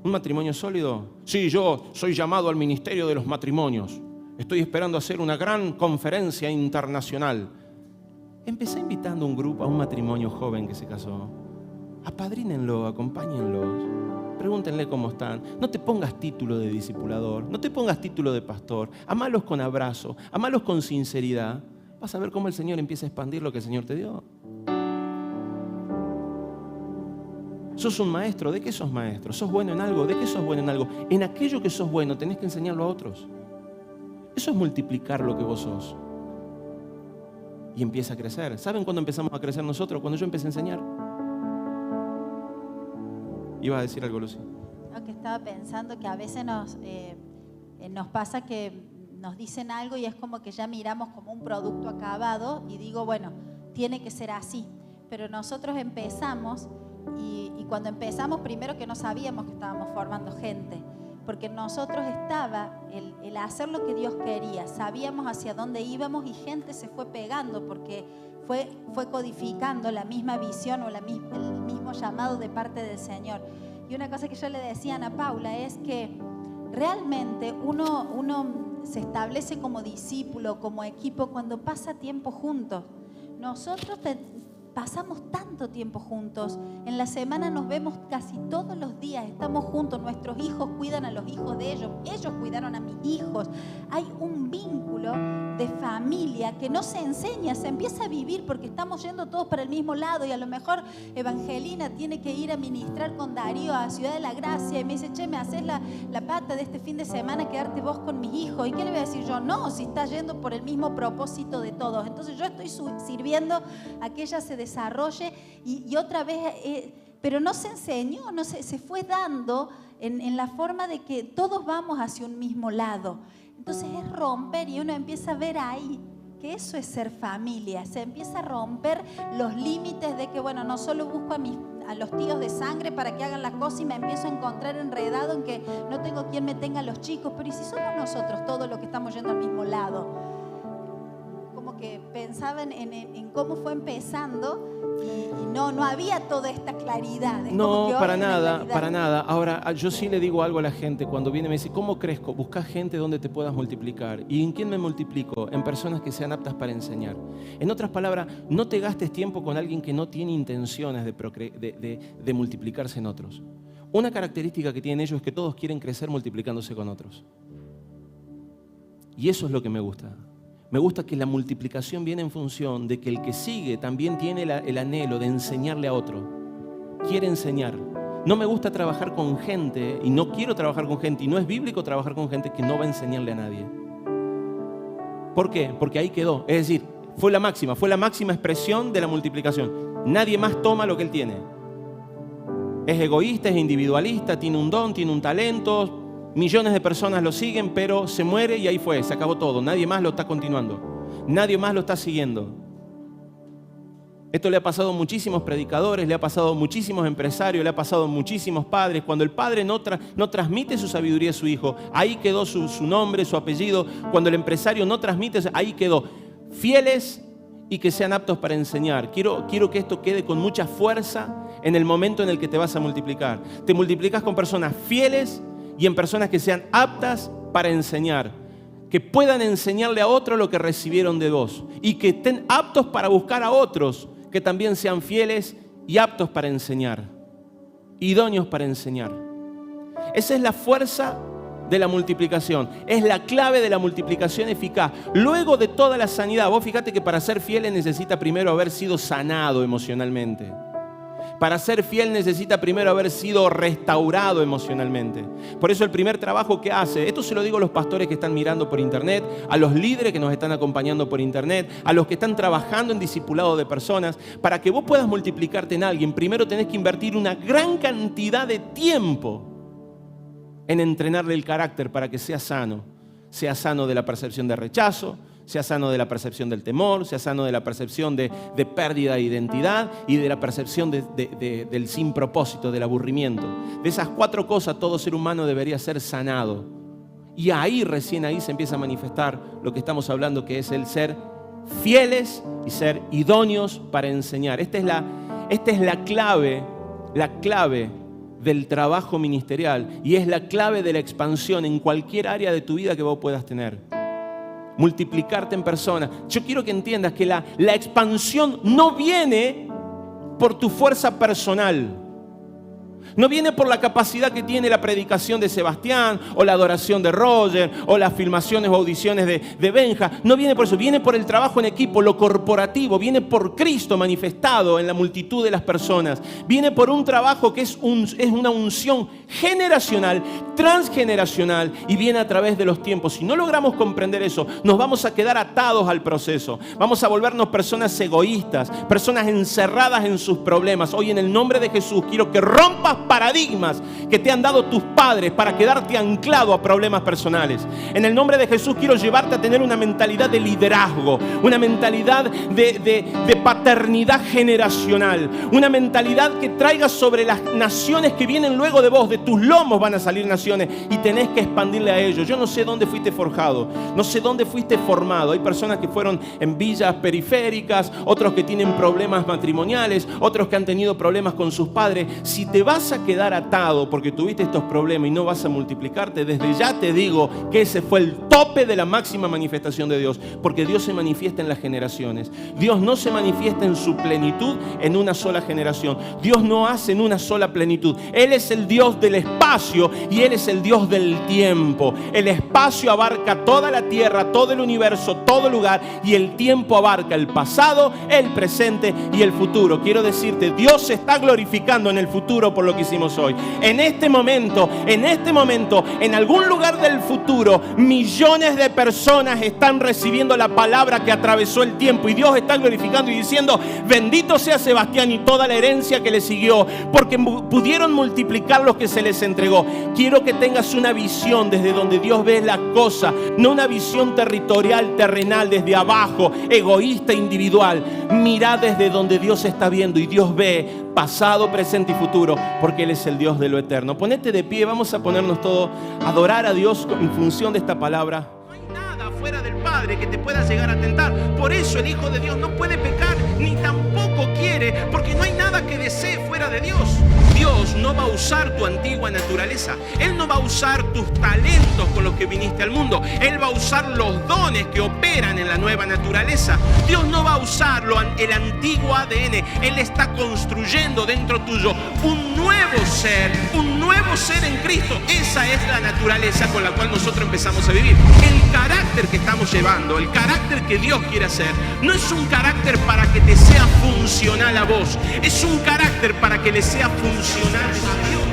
un matrimonio sólido? Sí, yo soy llamado al ministerio de los matrimonios. Estoy esperando hacer una gran conferencia internacional. Empecé invitando a un grupo, a un matrimonio joven que se casó. Apadrínenlo, acompáñenlos, pregúntenle cómo están. No te pongas título de discipulador, no te pongas título de pastor. Amalos con abrazo, amalos con sinceridad. Vas a ver cómo el Señor empieza a expandir lo que el Señor te dio. ¿Sos un maestro? ¿De qué sos maestro? ¿Sos bueno en algo? ¿De qué sos bueno en algo? En aquello que sos bueno tenés que enseñarlo a otros. Eso es multiplicar lo que vos sos. Y empieza a crecer. ¿Saben cuándo empezamos a crecer nosotros? Cuando yo empecé a enseñar. Iba a decir algo, Lucy. No, que estaba pensando que a veces nos pasa que nos dicen algo y es como que ya miramos como un producto acabado y digo, bueno, tiene que ser así. Pero nosotros empezamos y cuando empezamos, primero que no sabíamos que estábamos formando gente, porque en nosotros estaba el hacer lo que Dios quería. Sabíamos hacia dónde íbamos y gente se fue pegando porque fue codificando la misma visión o el mismo llamado de parte del Señor. Y una cosa que yo le decía a Ana Paula es que realmente uno se establece como discípulo, como equipo, cuando pasa tiempo juntos. Nosotros pasamos tanto tiempo juntos. En la semana nos vemos casi todos los días, estamos juntos. Nuestros hijos cuidan a los hijos de ellos, ellos cuidaron a mis hijos. Hay un vínculo de familia que no se enseña, se empieza a vivir porque estamos yendo todos para el mismo lado. Y a lo mejor Evangelina tiene que ir a ministrar con Darío a Ciudad de la Gracia y me dice, che, ¿me haces la pata de este fin de semana, quedarte vos con mis hijos? ¿Y qué le voy a decir yo? No, si estás yendo por el mismo propósito de todos. Entonces yo estoy sirviendo a que ella se desarrolle y otra vez, pero no se enseñó, se fue dando en la forma de que todos vamos hacia un mismo lado. Entonces es romper y uno empieza a ver ahí que eso es ser familia. Se empieza a romper los límites de que, bueno, no solo busco a los tíos de sangre para que hagan las cosas y me empiezo a encontrar enredado en que no tengo quien me tenga a los chicos, pero ¿y si somos nosotros todos los que estamos yendo al mismo lado? Como que pensaban en cómo fue empezando y no había toda esta claridad. No, para nada. Ahora, yo sí le digo algo a la gente cuando viene y me dice, ¿cómo crezco? Busca gente donde te puedas multiplicar. ¿Y en quién me multiplico? En personas que sean aptas para enseñar. En otras palabras, no te gastes tiempo con alguien que no tiene intenciones de multiplicarse en otros. Una característica que tienen ellos es que todos quieren crecer multiplicándose con otros. Y eso es lo que me gusta. Me gusta que la multiplicación viene en función de que el que sigue también tiene el anhelo de enseñarle a otro. Quiere enseñar. No me gusta trabajar con gente y no quiero trabajar con gente y no es bíblico trabajar con gente que no va a enseñarle a nadie. ¿Por qué? Porque ahí quedó. Es decir, fue la máxima expresión de la multiplicación. Nadie más toma lo que él tiene. Es egoísta, es individualista, tiene un don, tiene un talento. Millones de personas lo siguen, pero se muere y ahí fue, se acabó todo. Nadie más lo está continuando. Nadie más lo está siguiendo. Esto le ha pasado a muchísimos predicadores, le ha pasado a muchísimos empresarios, le ha pasado a muchísimos padres. Cuando el padre no transmite su sabiduría a su hijo, ahí quedó su nombre, su apellido. Cuando el empresario no transmite, ahí quedó. Fieles y que sean aptos para enseñar. Quiero que esto quede con mucha fuerza en el momento en el que te vas a multiplicar. Te multiplicas con personas fieles y en personas que sean aptas para enseñar, que puedan enseñarle a otros lo que recibieron de vos y que estén aptos para buscar a otros que también sean fieles y aptos para enseñar, idóneos para enseñar. Esa es la fuerza de la multiplicación, es la clave de la multiplicación eficaz. Luego de toda la sanidad, vos fíjate que para ser fieles necesita primero haber sido sanado emocionalmente. Para ser fiel necesita primero haber sido restaurado emocionalmente. Por eso el primer trabajo que hace, esto se lo digo a los pastores que están mirando por internet, a los líderes que nos están acompañando por internet, a los que están trabajando en discipulado de personas, para que vos puedas multiplicarte en alguien, primero tenés que invertir una gran cantidad de tiempo en entrenarle el carácter para que sea sano de la percepción de rechazo, sea sano de la percepción del temor, sea sano de la percepción de pérdida de identidad y de la percepción del sin propósito, del aburrimiento. De esas 4 cosas todo ser humano debería ser sanado. Y recién ahí se empieza a manifestar lo que estamos hablando, que es el ser fieles y ser idóneos para enseñar. Esta Esta es la clave del trabajo ministerial y es la clave de la expansión en cualquier área de tu vida que vos puedas tener. Multiplicarte en personas. Yo quiero que entiendas que la expansión no viene por tu fuerza personal. No viene por la capacidad que tiene la predicación de Sebastián, o la adoración de Roger, o las filmaciones o audiciones de Benja. No viene por eso, viene por el trabajo en equipo, lo corporativo. Viene por Cristo manifestado en la multitud de las personas. Viene por un trabajo que es una unción generacional, transgeneracional, y viene a través de los tiempos. Si no logramos comprender eso, nos vamos a quedar atados al proceso. Vamos a volvernos personas egoístas, personas encerradas en sus problemas. Hoy, en el nombre de Jesús, quiero que rompas paradigmas que te han dado tus padres para quedarte anclado a problemas personales. En el nombre de Jesús quiero llevarte a tener una mentalidad de liderazgo, una mentalidad de paternidad generacional, una mentalidad que traiga sobre las naciones que vienen luego de vos. De tus lomos van a salir naciones y tenés que expandirle a ellos. Yo no sé dónde fuiste forjado, no sé dónde fuiste formado. Hay personas que fueron en villas periféricas, otros que tienen problemas matrimoniales, otros que han tenido problemas con sus padres. Si te vas a quedar atado porque tuviste estos problemas y no vas a multiplicarte, desde ya te digo que ese fue el tope de la máxima manifestación de Dios, porque Dios se manifiesta en las generaciones. Dios no se manifiesta en su plenitud en una sola generación. Dios no hace en una sola plenitud. Él es el Dios del espacio y Él es el Dios del tiempo. El espacio abarca toda la tierra, todo el universo, todo lugar, y el tiempo abarca el pasado, el presente y el futuro. Quiero decirte, Dios se está glorificando en el futuro por lo que hicimos hoy. En este momento, en algún lugar del futuro, millones de personas están recibiendo la palabra que atravesó el tiempo, y Dios está glorificando y diciendo: bendito sea Sebastián y toda la herencia que le siguió, porque pudieron multiplicar lo que se les entregó. Quiero que tengas una visión desde donde Dios ve la cosa, no una visión territorial, terrenal, desde abajo, egoísta, individual. Mira desde donde Dios está viendo, y Dios ve pasado, presente y futuro, porque Él es el Dios de lo eterno. Ponete de pie, vamos a ponernos todos a adorar a Dios en función de esta palabra. No hay nada fuera del Padre que te pueda llegar a tentar. Por eso el Hijo de Dios no puede pecar, ni tampoco quiere, porque no hay nada que desee fuera de Dios. Dios no va a usar tu antigua naturaleza. Él no va a usar tus talentos con los que viniste al mundo. Él va a usar los dones que operan en la nueva naturaleza. Dios no va a usar el antiguo ADN. Él está construyendo dentro tuyo un nuevo ser en Cristo. Esa es la naturaleza con la cual nosotros empezamos a vivir. El carácter que estamos llevando, el carácter que Dios quiere hacer, no es un carácter para que te sea funcional a vos. Es un carácter para que le sea funcional a Dios.